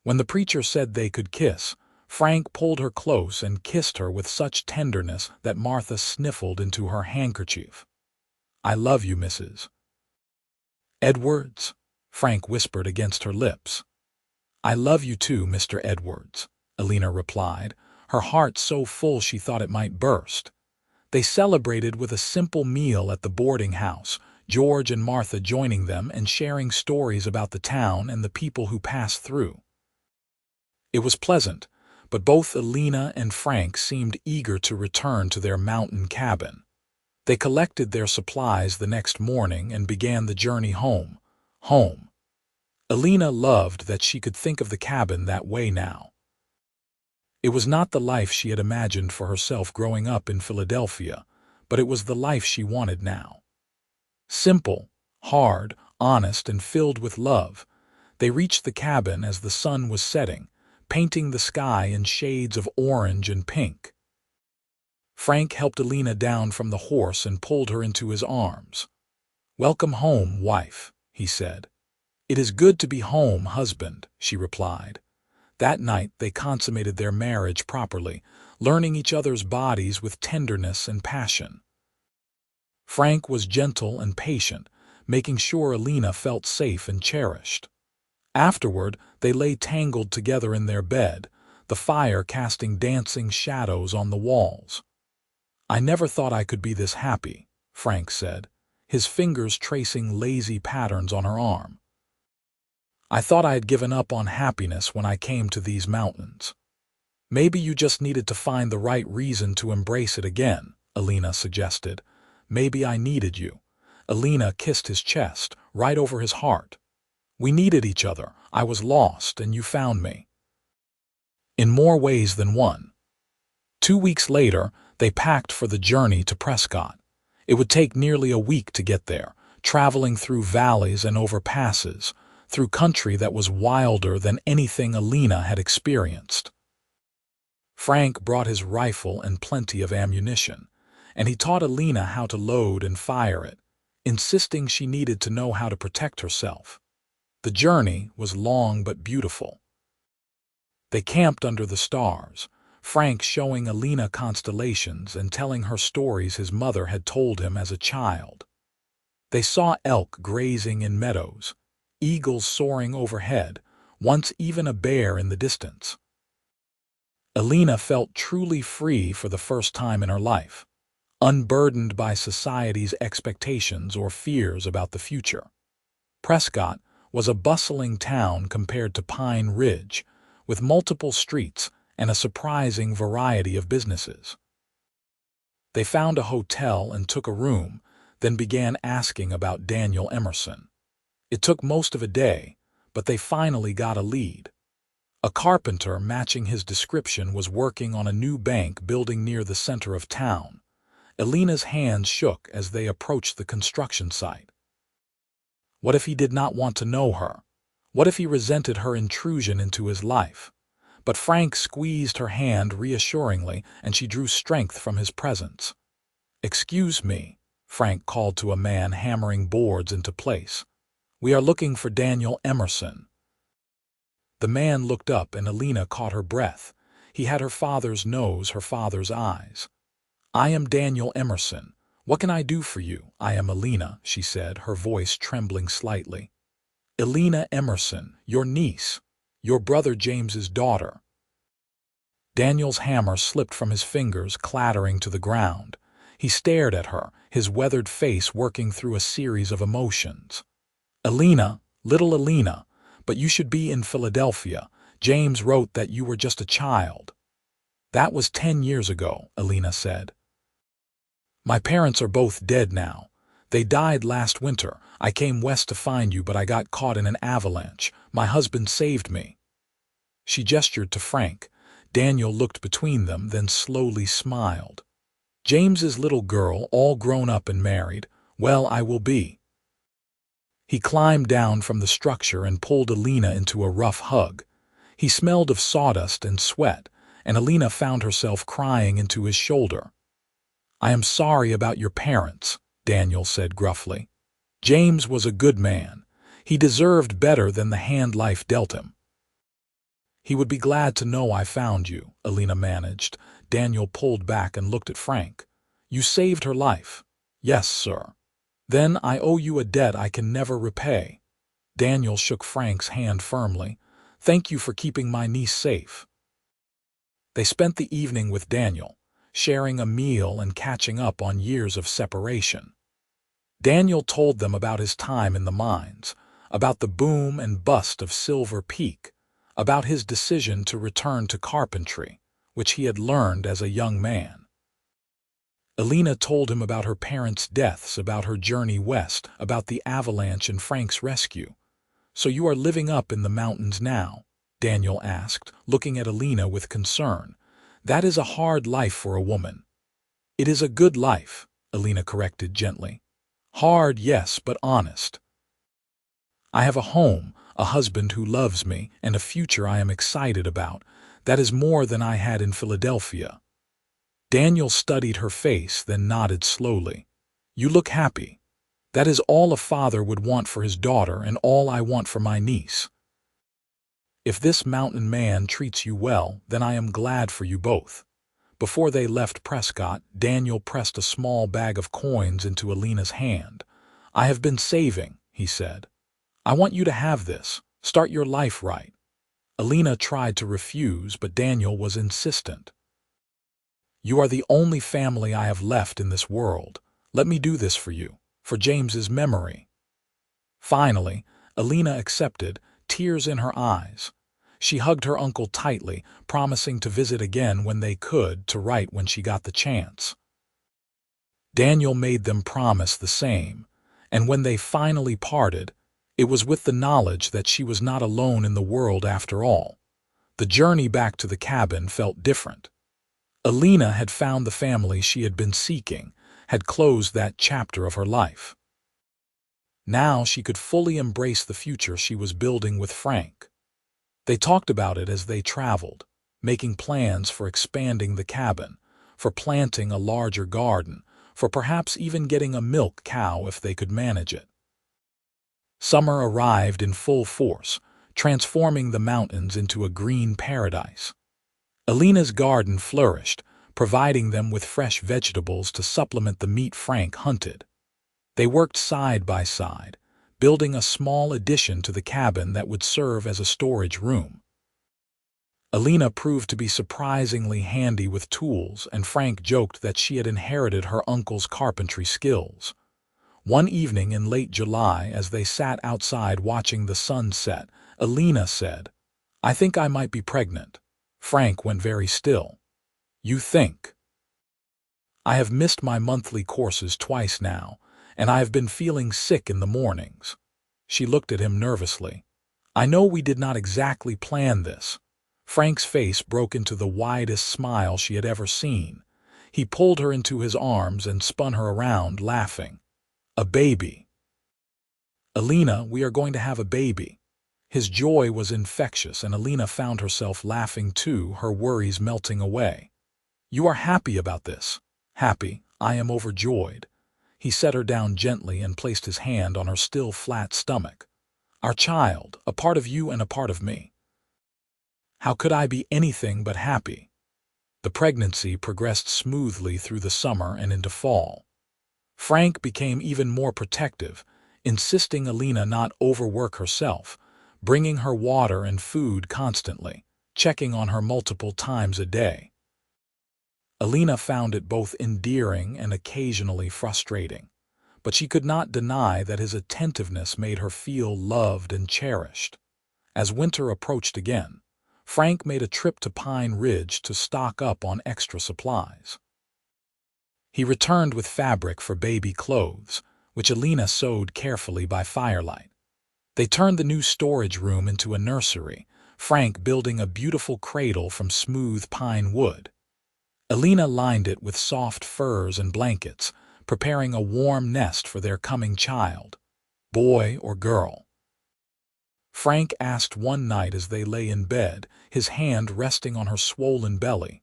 When the preacher said they could kiss, Frank pulled her close and kissed her with such tenderness that Martha sniffled into her handkerchief. "I love you, Mrs. Edwards," Frank whispered against her lips. "I love you too, Mr. Edwards," Elena replied, her heart so full she thought it might burst. They celebrated with a simple meal at the boarding house, George and Martha joining them and sharing stories about the town and the people who passed through. It was pleasant, but both Elena and Frank seemed eager to return to their mountain cabin. They collected their supplies the next morning and began the journey home. Elena loved that she could think of the cabin that way now. It was not the life she had imagined for herself growing up in Philadelphia, but it was the life she wanted now. Simple, hard, honest, and filled with love, they reached the cabin as the sun was setting, painting the sky in shades of orange and pink. Frank helped Elena down from the horse and pulled her into his arms. "Welcome home, wife," he said. "It is good to be home, husband," she replied. That night they consummated their marriage properly, learning each other's bodies with tenderness and passion. Frank was gentle and patient, making sure Elena felt safe and cherished. Afterward, they lay tangled together in their bed, the fire casting dancing shadows on the walls. "I never thought I could be this happy," Frank said, his fingers tracing lazy patterns on her arm. "I thought I had given up on happiness when I came to these mountains." "Maybe you just needed to find the right reason to embrace it again," Elena suggested. "Maybe I needed you." Elena kissed his chest, right over his heart. "We needed each other. I was lost, and you found me." In more ways than one. 2 weeks later, they packed for the journey to Prescott. It would take nearly a week to get there, traveling through valleys and over passes, through country that was wilder than anything Elena had experienced. Frank brought his rifle and plenty of ammunition, and he taught Elena how to load and fire it, insisting she needed to know how to protect herself. The journey was long but beautiful. They camped under the stars, Frank showing Elena constellations and telling her stories his mother had told him as a child. They saw elk grazing in meadows, eagles soaring overhead, once even a bear in the distance. Elena felt truly free for the first time in her life, unburdened by society's expectations or fears about the future. Prescott was a bustling town compared to Pine Ridge, with multiple streets and a surprising variety of businesses. They found a hotel and took a room, then began asking about Daniel Emerson. It took most of a day, but they finally got a lead. A carpenter matching his description was working on a new bank building near the center of town. Elena's hands shook as they approached the construction site. What if he did not want to know her? What if he resented her intrusion into his life? But Frank squeezed her hand reassuringly, and she drew strength from his presence. "Excuse me," Frank called to a man hammering boards into place. "We are looking for Daniel Emerson." The man looked up and Elena caught her breath. He had her father's nose, her father's eyes. "I am Daniel Emerson. What can I do for you?" "I am Elena," she said, her voice trembling slightly. "Elena Emerson, your niece, your brother James's daughter." Daniel's hammer slipped from his fingers, clattering to the ground. He stared at her, his weathered face working through a series of emotions. "Elena, little Elena, but you should be in Philadelphia. James wrote that you were just a child." "That was 10 years ago," Elena said. "My parents are both dead now. They died last winter. I came west to find you, but I got caught in an avalanche. My husband saved me." She gestured to Frank. Daniel looked between them, then slowly smiled. "James's little girl, all grown up and married. Well, I will be." He climbed down from the structure and pulled Elena into a rough hug. He smelled of sawdust and sweat, and Elena found herself crying into his shoulder. "I am sorry about your parents," Daniel said gruffly. "James was a good man. He deserved better than the hand life dealt him." "He would be glad to know I found you," Elena managed. Daniel pulled back and looked at Frank. "You saved her life." "Yes, sir." "Then I owe you a debt I can never repay." Daniel shook Frank's hand firmly. "Thank you for keeping my niece safe." They spent the evening with Daniel, sharing a meal and catching up on years of separation. Daniel told them about his time in the mines, about the boom and bust of Silver Peak, about his decision to return to carpentry, which he had learned as a young man. Elena told him about her parents' deaths, about her journey west, about the Avalanche and Frank's rescue. "So you are living up in the mountains now?" Daniel asked, looking at Elena with concern. "That is a hard life for a woman." "It is a good life," Elena corrected gently. "Hard, yes, but honest. I have a home, a husband who loves me, and a future I am excited about. That is more than I had in Philadelphia." Daniel studied her face, then nodded slowly. "You look happy. That is all a father would want for his daughter and all I want for my niece. If this mountain man treats you well, then I am glad for you both." Before they left Prescott, Daniel pressed a small bag of coins into Elena's hand. "I have been saving," he said. "I want you to have this. Start your life right." Elena tried to refuse, but Daniel was insistent. "You are the only family I have left in this world. Let me do this for you, for James's memory." Finally, Elena accepted, tears in her eyes. She hugged her uncle tightly, promising to visit again when they could, to write when she got the chance. Daniel made them promise the same, and when they finally parted, it was with the knowledge that she was not alone in the world after all. The journey back to the cabin felt different. Elena had found the family she had been seeking, had closed that chapter of her life. Now she could fully embrace the future she was building with Frank. They talked about it as they traveled, making plans for expanding the cabin, for planting a larger garden, for perhaps even getting a milk cow if they could manage it. Summer arrived in full force, transforming the mountains into a green paradise. Elena's garden flourished, providing them with fresh vegetables to supplement the meat Frank hunted. They worked side by side, building a small addition to the cabin that would serve as a storage room. Elena proved to be surprisingly handy with tools, and Frank joked that she had inherited her uncle's carpentry skills. One evening in late July, as they sat outside watching the sun set, Elena said, "I think I might be pregnant." Frank went very still. "You think?" "I have missed my monthly courses twice now, and I have been feeling sick in the mornings." She looked at him nervously. "I know we did not exactly plan this." Frank's face broke into the widest smile she had ever seen. He pulled her into his arms and spun her around, laughing. "A baby." "Elena, we are going to have a baby." His joy was infectious, and Elena found herself laughing too, her worries melting away. "You are happy about this?" "Happy. I am overjoyed." He set her down gently and placed his hand on her still flat stomach. "Our child, a part of you and a part of me. How could I be anything but happy?" The pregnancy progressed smoothly through the summer and into fall. Frank became even more protective, insisting Elena not overwork herself, bringing her water and food constantly, checking on her multiple times a day. Elena found it both endearing and occasionally frustrating, but she could not deny that his attentiveness made her feel loved and cherished. As winter approached again, Frank made a trip to Pine Ridge to stock up on extra supplies. He returned with fabric for baby clothes, which Elena sewed carefully by firelight. They turned the new storage room into a nursery, Frank building a beautiful cradle from smooth pine wood. Elena lined it with soft furs and blankets, preparing a warm nest for their coming child, boy or girl. Frank asked one night as they lay in bed, his hand resting on her swollen belly.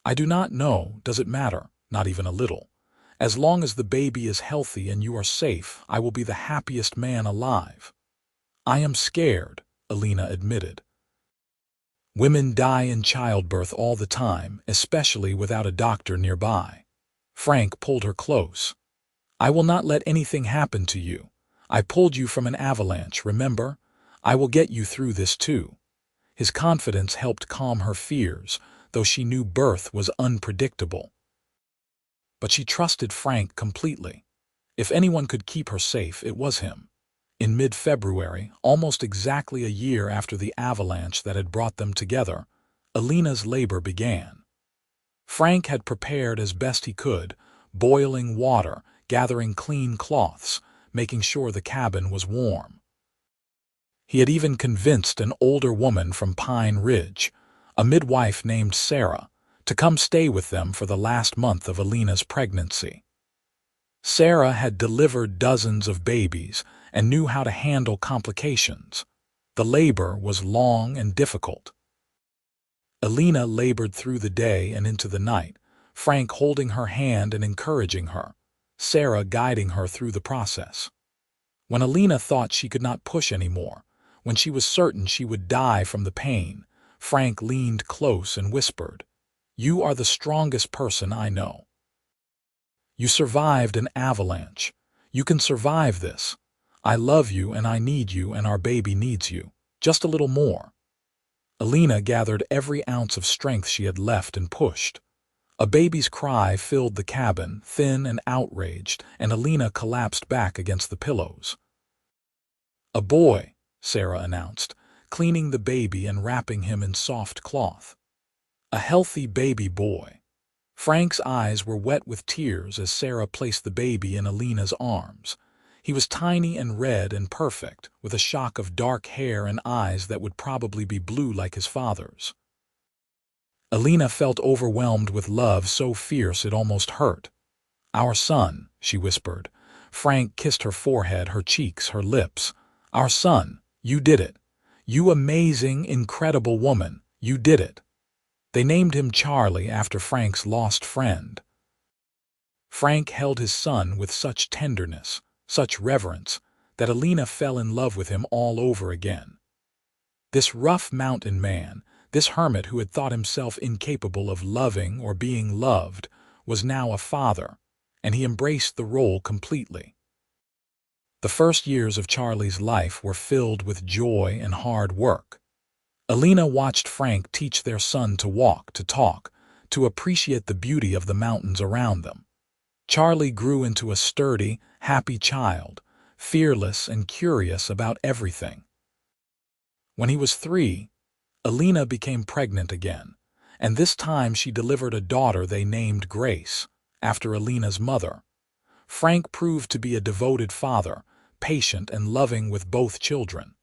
"I do not know, does it matter? Not even a little. As long as the baby is healthy and you are safe, I will be the happiest man alive." "I am scared," Elena admitted. "Women die in childbirth all the time, especially without a doctor nearby." Frank pulled her close. "I will not let anything happen to you. I pulled you from an avalanche, remember? I will get you through this too." His confidence helped calm her fears, though she knew birth was unpredictable. But she trusted Frank completely. If anyone could keep her safe, it was him. In mid-February, almost exactly a year after the avalanche that had brought them together, Elena's labor began. Frank had prepared as best he could, boiling water, gathering clean cloths, making sure the cabin was warm. He had even convinced an older woman from Pine Ridge, a midwife named Sarah, to come stay with them for the last month of Elena's pregnancy. Sarah had delivered dozens of babies and knew how to handle complications. The labor was long and difficult. Elena labored through the day and into the night, Frank holding her hand and encouraging her, Sarah guiding her through the process. When Elena thought she could not push anymore, when she was certain she would die from the pain, Frank leaned close and whispered, "You are the strongest person I know. You survived an avalanche. You can survive this. I love you and I need you and our baby needs you. Just a little more." Elena gathered every ounce of strength she had left and pushed. A baby's cry filled the cabin, thin and outraged, and Elena collapsed back against the pillows. "A boy," Sarah announced, cleaning the baby and wrapping him in soft cloth. "A healthy baby boy." Frank's eyes were wet with tears as Sarah placed the baby in Elena's arms. He was tiny and red and perfect, with a shock of dark hair and eyes that would probably be blue like his father's. Elena felt overwhelmed with love so fierce it almost hurt. "Our son," she whispered. Frank kissed her forehead, her cheeks, her lips. "Our son, you did it. You amazing, incredible woman, you did it." They named him Charlie after Frank's lost friend. Frank held his son with such tenderness, such reverence, that Elena fell in love with him all over again. This rough mountain man, this hermit who had thought himself incapable of loving or being loved, was now a father, and he embraced the role completely. The first years of Charlie's life were filled with joy and hard work. Elena watched Frank teach their son to walk, to talk, to appreciate the beauty of the mountains around them. Charlie grew into a sturdy, happy child, fearless and curious about everything. When he was 3, Elena became pregnant again, and this time she delivered a daughter they named Grace, after Elena's mother. Frank proved to be a devoted father, patient and loving with both children.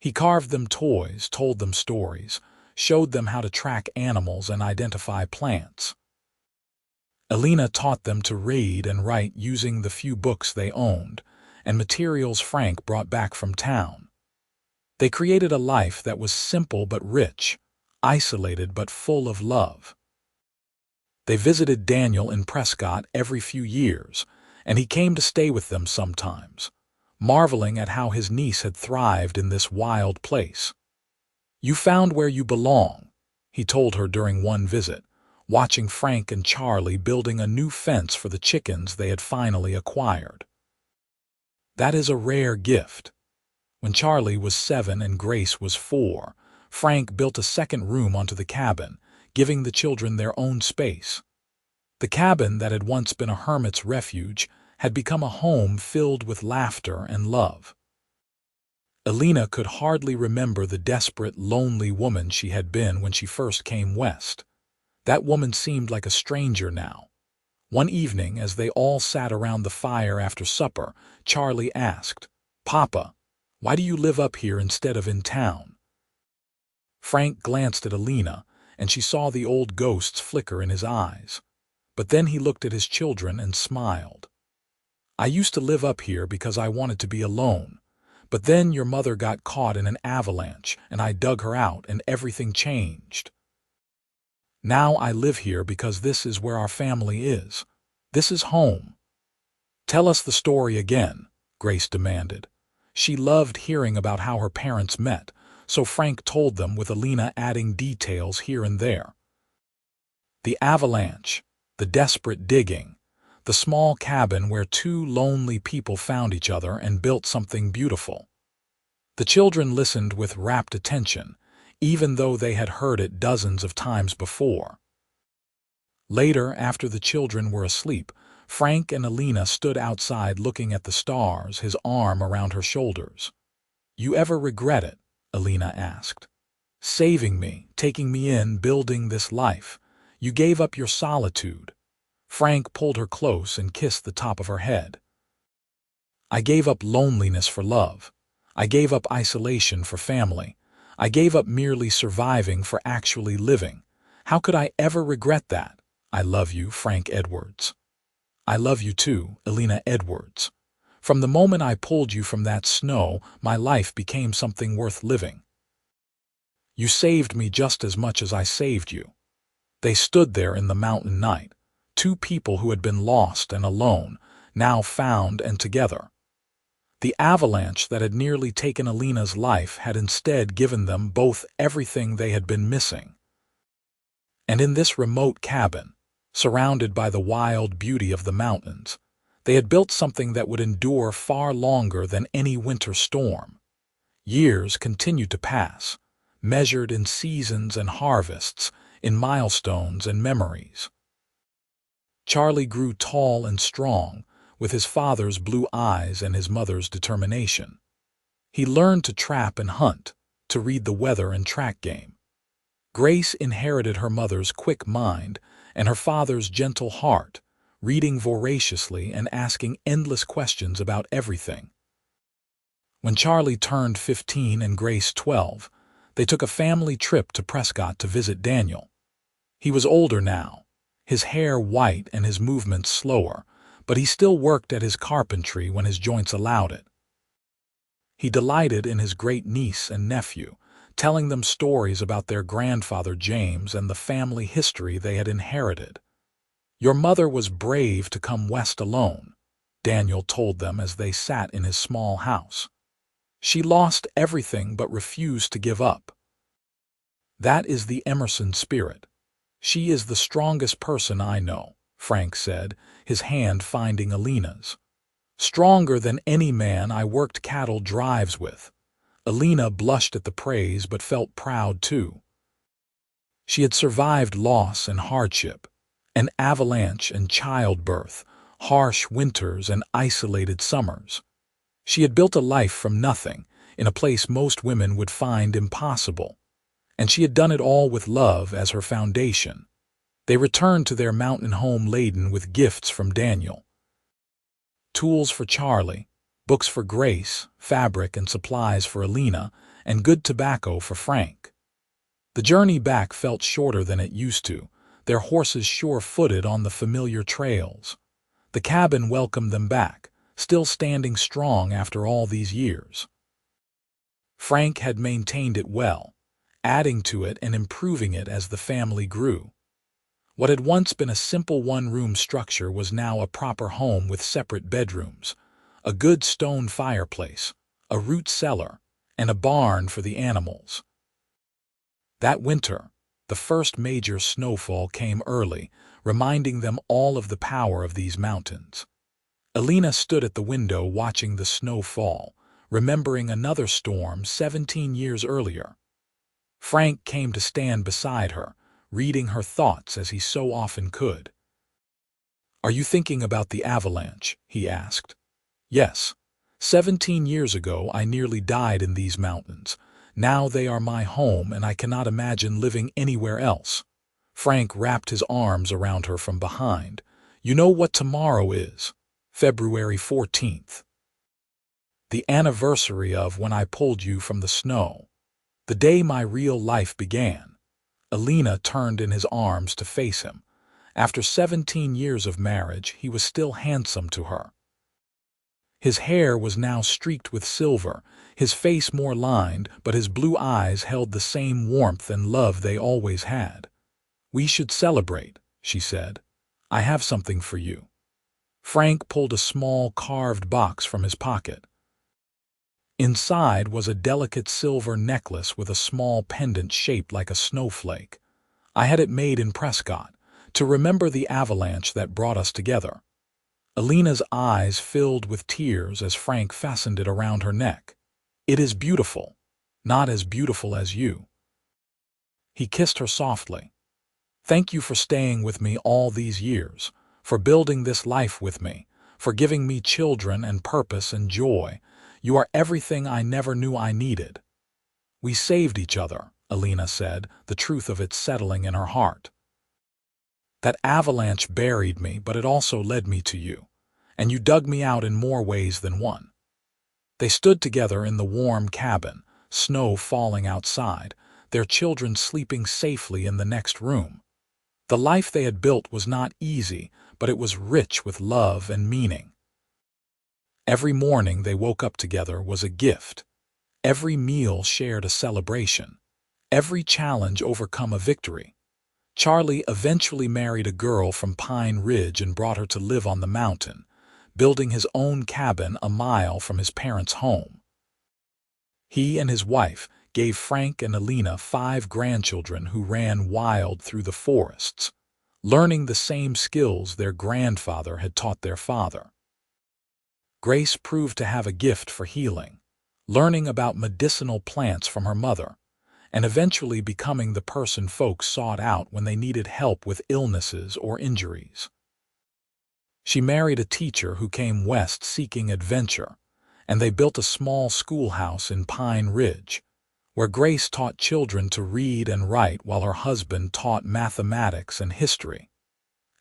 He carved them toys, told them stories, showed them how to track animals and identify plants. Elena taught them to read and write using the few books they owned, and materials Frank brought back from town. They created a life that was simple but rich, isolated but full of love. They visited Daniel in Prescott every few years, and he came to stay with them sometimes, marveling at how his niece had thrived in this wild place. "You found where you belong," he told her during one visit, watching Frank and Charlie building a new fence for the chickens they had finally acquired. That is a rare gift. When Charlie was 7 and Grace was 4, Frank built a second room onto the cabin, giving the children their own space. The cabin that had once been a hermit's refuge had become a home filled with laughter and love. Elena could hardly remember the desperate, lonely woman she had been when she first came west. That woman seemed like a stranger now. One evening, as they all sat around the fire after supper, Charlie asked, "Papa, why do you live up here instead of in town?" Frank glanced at Elena, and she saw the old ghosts flicker in his eyes. But then he looked at his children and smiled. "I used to live up here because I wanted to be alone. But then your mother got caught in an avalanche, and I dug her out, and everything changed. Now I live here because this is where our family is. This is home." "Tell us the story again," Grace demanded. She loved hearing about how her parents met, so Frank told them, with Elena adding details here and there. The avalanche, the desperate digging, the small cabin where 2 lonely people found each other and built something beautiful. The children listened with rapt attention, even though they had heard it dozens of times before. Later, after the children were asleep, Frank and Elena stood outside looking at the stars, his arm around her shoulders. "You ever regret it?" Elena asked. "Saving me, taking me in, building this life. You gave up your solitude." Frank pulled her close and kissed the top of her head. "I gave up loneliness for love. I gave up isolation for family. I gave up merely surviving for actually living. How could I ever regret that? I love you, Frank Edwards." "I love you too, Elena Edwards. From the moment I pulled you from that snow, my life became something worth living. You saved me just as much as I saved you." They stood there in the mountain night, two people who had been lost and alone, now found and together. The avalanche that had nearly taken Elena's life had instead given them both everything they had been missing. And in this remote cabin, surrounded by the wild beauty of the mountains, they had built something that would endure far longer than any winter storm. Years continued to pass, measured in seasons and harvests, in milestones and memories. Charlie grew tall and strong, with his father's blue eyes and his mother's determination. He learned to trap and hunt, to read the weather and track game. Grace inherited her mother's quick mind and her father's gentle heart, reading voraciously and asking endless questions about everything. When Charlie turned 15 and Grace 12, they took a family trip to Prescott to visit Daniel. He was older now, his hair white and his movements slower, but he still worked at his carpentry when his joints allowed it. He delighted in his great-niece and nephew, telling them stories about their grandfather James and the family history they had inherited. "Your mother was brave to come west alone," Daniel told them as they sat in his small house. "She lost everything but refused to give up. That is the Emerson spirit. She is the strongest person I know," Frank said, his hand finding Elena's. "Stronger than any man I worked cattle drives with." Elena blushed at the praise but felt proud too. She had survived loss and hardship, an avalanche and childbirth, harsh winters and isolated summers. She had built a life from nothing, in a place most women would find impossible. And she had done it all with love as her foundation. They returned to their mountain home laden with gifts from Daniel. Tools for Charlie, books for Grace, fabric and supplies for Elena, and good tobacco for Frank. The journey back felt shorter than it used to, their horses sure-footed on the familiar trails. The cabin welcomed them back, still standing strong after all these years. Frank had maintained it well, adding to it and improving it as the family grew. What had once been a simple one-room structure was now a proper home with separate bedrooms, a good stone fireplace, a root cellar, and a barn for the animals. That winter, the first major snowfall came early, reminding them all of the power of these mountains. Elena stood at the window watching the snow fall, remembering another storm 17 years earlier. Frank came to stand beside her, reading her thoughts as he so often could. "Are you thinking about the avalanche?" he asked. "Yes. 17 years ago I nearly died in these mountains. Now they are my home and I cannot imagine living anywhere else." Frank wrapped his arms around her from behind. "You know what tomorrow is? February 14th. The anniversary of when I pulled you from the snow. The day my real life began." Elena turned in his arms to face him. After 17 years of marriage, he was still handsome to her. His hair was now streaked with silver, his face more lined, but his blue eyes held the same warmth and love they always had. "We should celebrate," she said. "I have something for you." Frank pulled a small carved box from his pocket. Inside was a delicate silver necklace with a small pendant shaped like a snowflake. "I had it made in Prescott, to remember the avalanche that brought us together." Elena's eyes filled with tears as Frank fastened it around her neck. "It is beautiful. Not as beautiful as you." He kissed her softly. "Thank you for staying with me all these years, for building this life with me, for giving me children and purpose and joy. You are everything I never knew I needed." "We saved each other," Elena said, the truth of it settling in her heart. "That avalanche buried me, but it also led me to you, and you dug me out in more ways than one." They stood together in the warm cabin, snow falling outside, their children sleeping safely in the next room. The life they had built was not easy, but it was rich with love and meaning. Every morning they woke up together was a gift. Every meal shared a celebration. Every challenge overcome a victory. Charlie eventually married a girl from Pine Ridge and brought her to live on the mountain, building his own cabin a mile from his parents' home. He and his wife gave Frank and Elena 5 grandchildren who ran wild through the forests, learning the same skills their grandfather had taught their father. Grace proved to have a gift for healing, learning about medicinal plants from her mother, and eventually becoming the person folks sought out when they needed help with illnesses or injuries. She married a teacher who came west seeking adventure, and they built a small schoolhouse in Pine Ridge, where Grace taught children to read and write while her husband taught mathematics and history.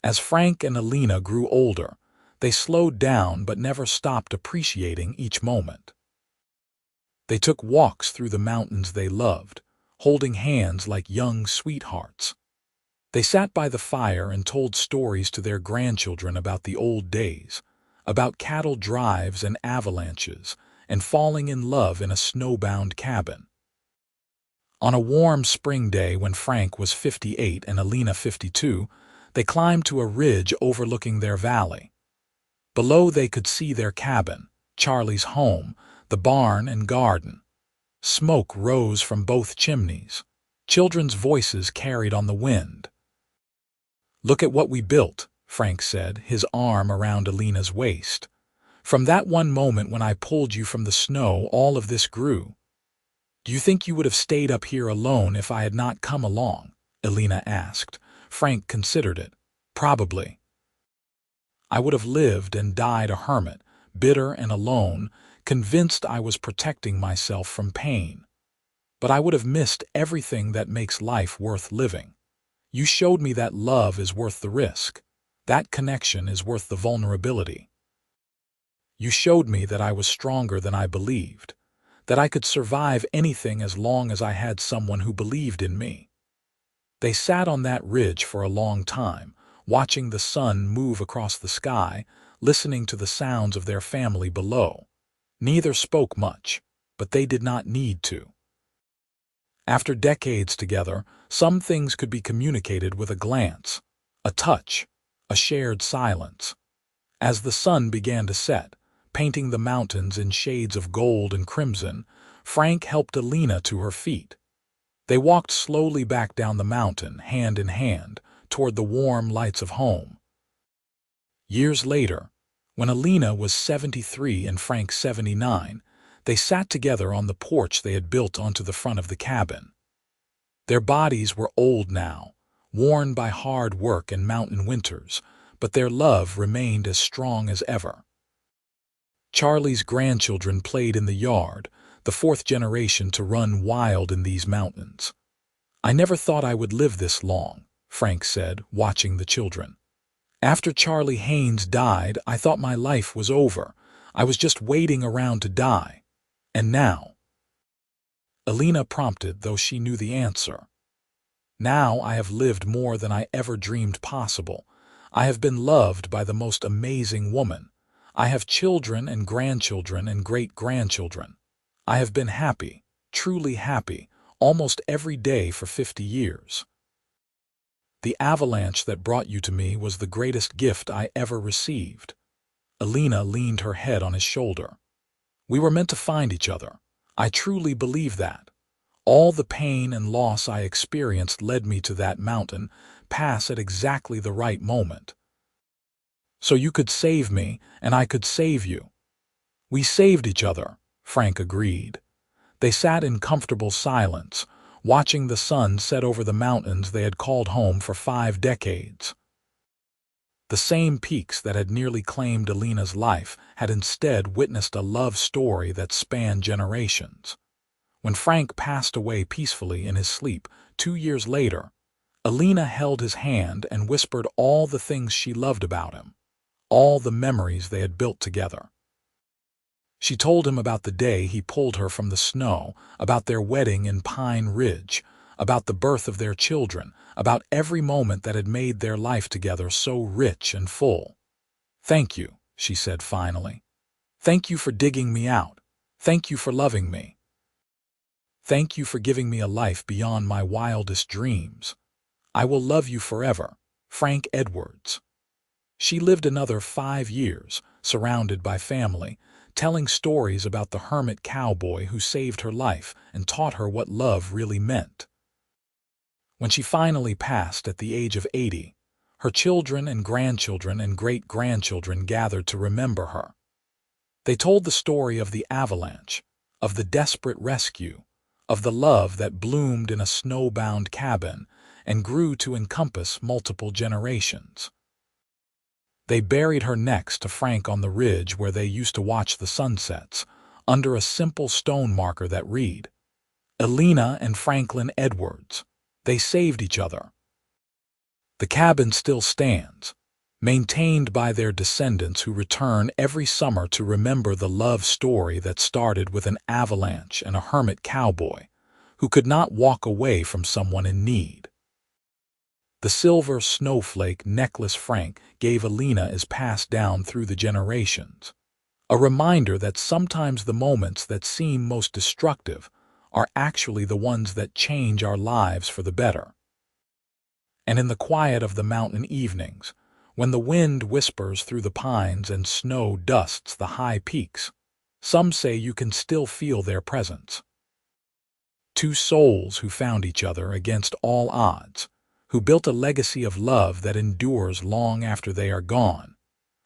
As Frank and Elena grew older, they slowed down but never stopped appreciating each moment. They took walks through the mountains they loved, holding hands like young sweethearts. They sat by the fire and told stories to their grandchildren about the old days, about cattle drives and avalanches, and falling in love in a snowbound cabin. On a warm spring day when Frank was 58 and Elena 52, they climbed to a ridge overlooking their valley. Below they could see their cabin, Charlie's home, the barn and garden. Smoke rose from both chimneys. Children's voices carried on the wind. "Look at what we built," Frank said, his arm around Elena's waist. "From that one moment when I pulled you from the snow, all of this grew." "Do you think you would have stayed up here alone if I had not come along?" Elena asked. Frank considered it. "Probably. I would have lived and died a hermit, bitter and alone, convinced I was protecting myself from pain. But I would have missed everything that makes life worth living. You showed me that love is worth the risk. That connection is worth the vulnerability. You showed me that I was stronger than I believed, that I could survive anything as long as I had someone who believed in me." They sat on that ridge for a long time, watching the sun move across the sky, listening to the sounds of their family below. Neither spoke much, but they did not need to. After decades together, some things could be communicated with a glance, a touch, a shared silence. As the sun began to set, painting the mountains in shades of gold and crimson, Frank helped Elena to her feet. They walked slowly back down the mountain, hand in hand, toward the warm lights of home. Years later, when Elena was 73 and Frank 79, they sat together on the porch they had built onto the front of the cabin. Their bodies were old now, worn by hard work and mountain winters, but their love remained as strong as ever. Charlie's grandchildren played in the yard, the 4th generation to run wild in these mountains. "I never thought I would live this long," Frank said, watching the children. "After Charlie Haynes died, I thought my life was over. I was just waiting around to die. And now—" Elena prompted, though she knew the answer. "Now I have lived more than I ever dreamed possible. I have been loved by the most amazing woman. I have children and grandchildren and great-grandchildren. I have been happy, truly happy, almost every day for 50 years. The avalanche that brought you to me was the greatest gift I ever received." Elena leaned her head on his shoulder. "We were meant to find each other. I truly believe that. All the pain and loss I experienced led me to that mountain pass at exactly the right moment. So you could save me, and I could save you." "We saved each other," Frank agreed. They sat in comfortable silence, watching the sun set over the mountains they had called home for 5 decades. The same peaks that had nearly claimed Elena's life had instead witnessed a love story that spanned generations. When Frank passed away peacefully in his sleep 2 years later, Elena held his hand and whispered all the things she loved about him, all the memories they had built together. She told him about the day he pulled her from the snow, about their wedding in Pine Ridge, about the birth of their children, about every moment that had made their life together so rich and full. "Thank you," she said finally. "Thank you for digging me out. Thank you for loving me. Thank you for giving me a life beyond my wildest dreams. I will love you forever, Frank Edwards." She lived another 5 years, surrounded by family, telling stories about the hermit cowboy who saved her life and taught her what love really meant. When she finally passed at the age of 80, her children and grandchildren and great-grandchildren gathered to remember her. They told the story of the Avalanche, of the desperate rescue, of the love that bloomed in a snowbound cabin and grew to encompass multiple generations. They buried her next to Frank on the ridge where they used to watch the sunsets, under a simple stone marker that read, "Elena and Franklin Edwards. They saved each other." The cabin still stands, maintained by their descendants who return every summer to remember the love story that started with an avalanche and a hermit cowboy who could not walk away from someone in need. The silver snowflake necklace Frank gave Elena is passed down through the generations, a reminder that sometimes the moments that seem most destructive are actually the ones that change our lives for the better. And in the quiet of the mountain evenings, when the wind whispers through the pines and snow dusts the high peaks, some say you can still feel their presence. Two souls who found each other against all odds, who built a legacy of love that endures long after they are gone,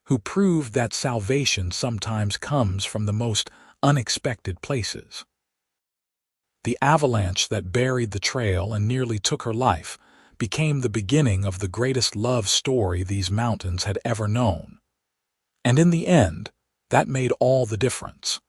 who proved that salvation sometimes comes from the most unexpected places. The avalanche that buried the trail and nearly took her life became the beginning of the greatest love story these mountains had ever known. And in the end, that made all the difference.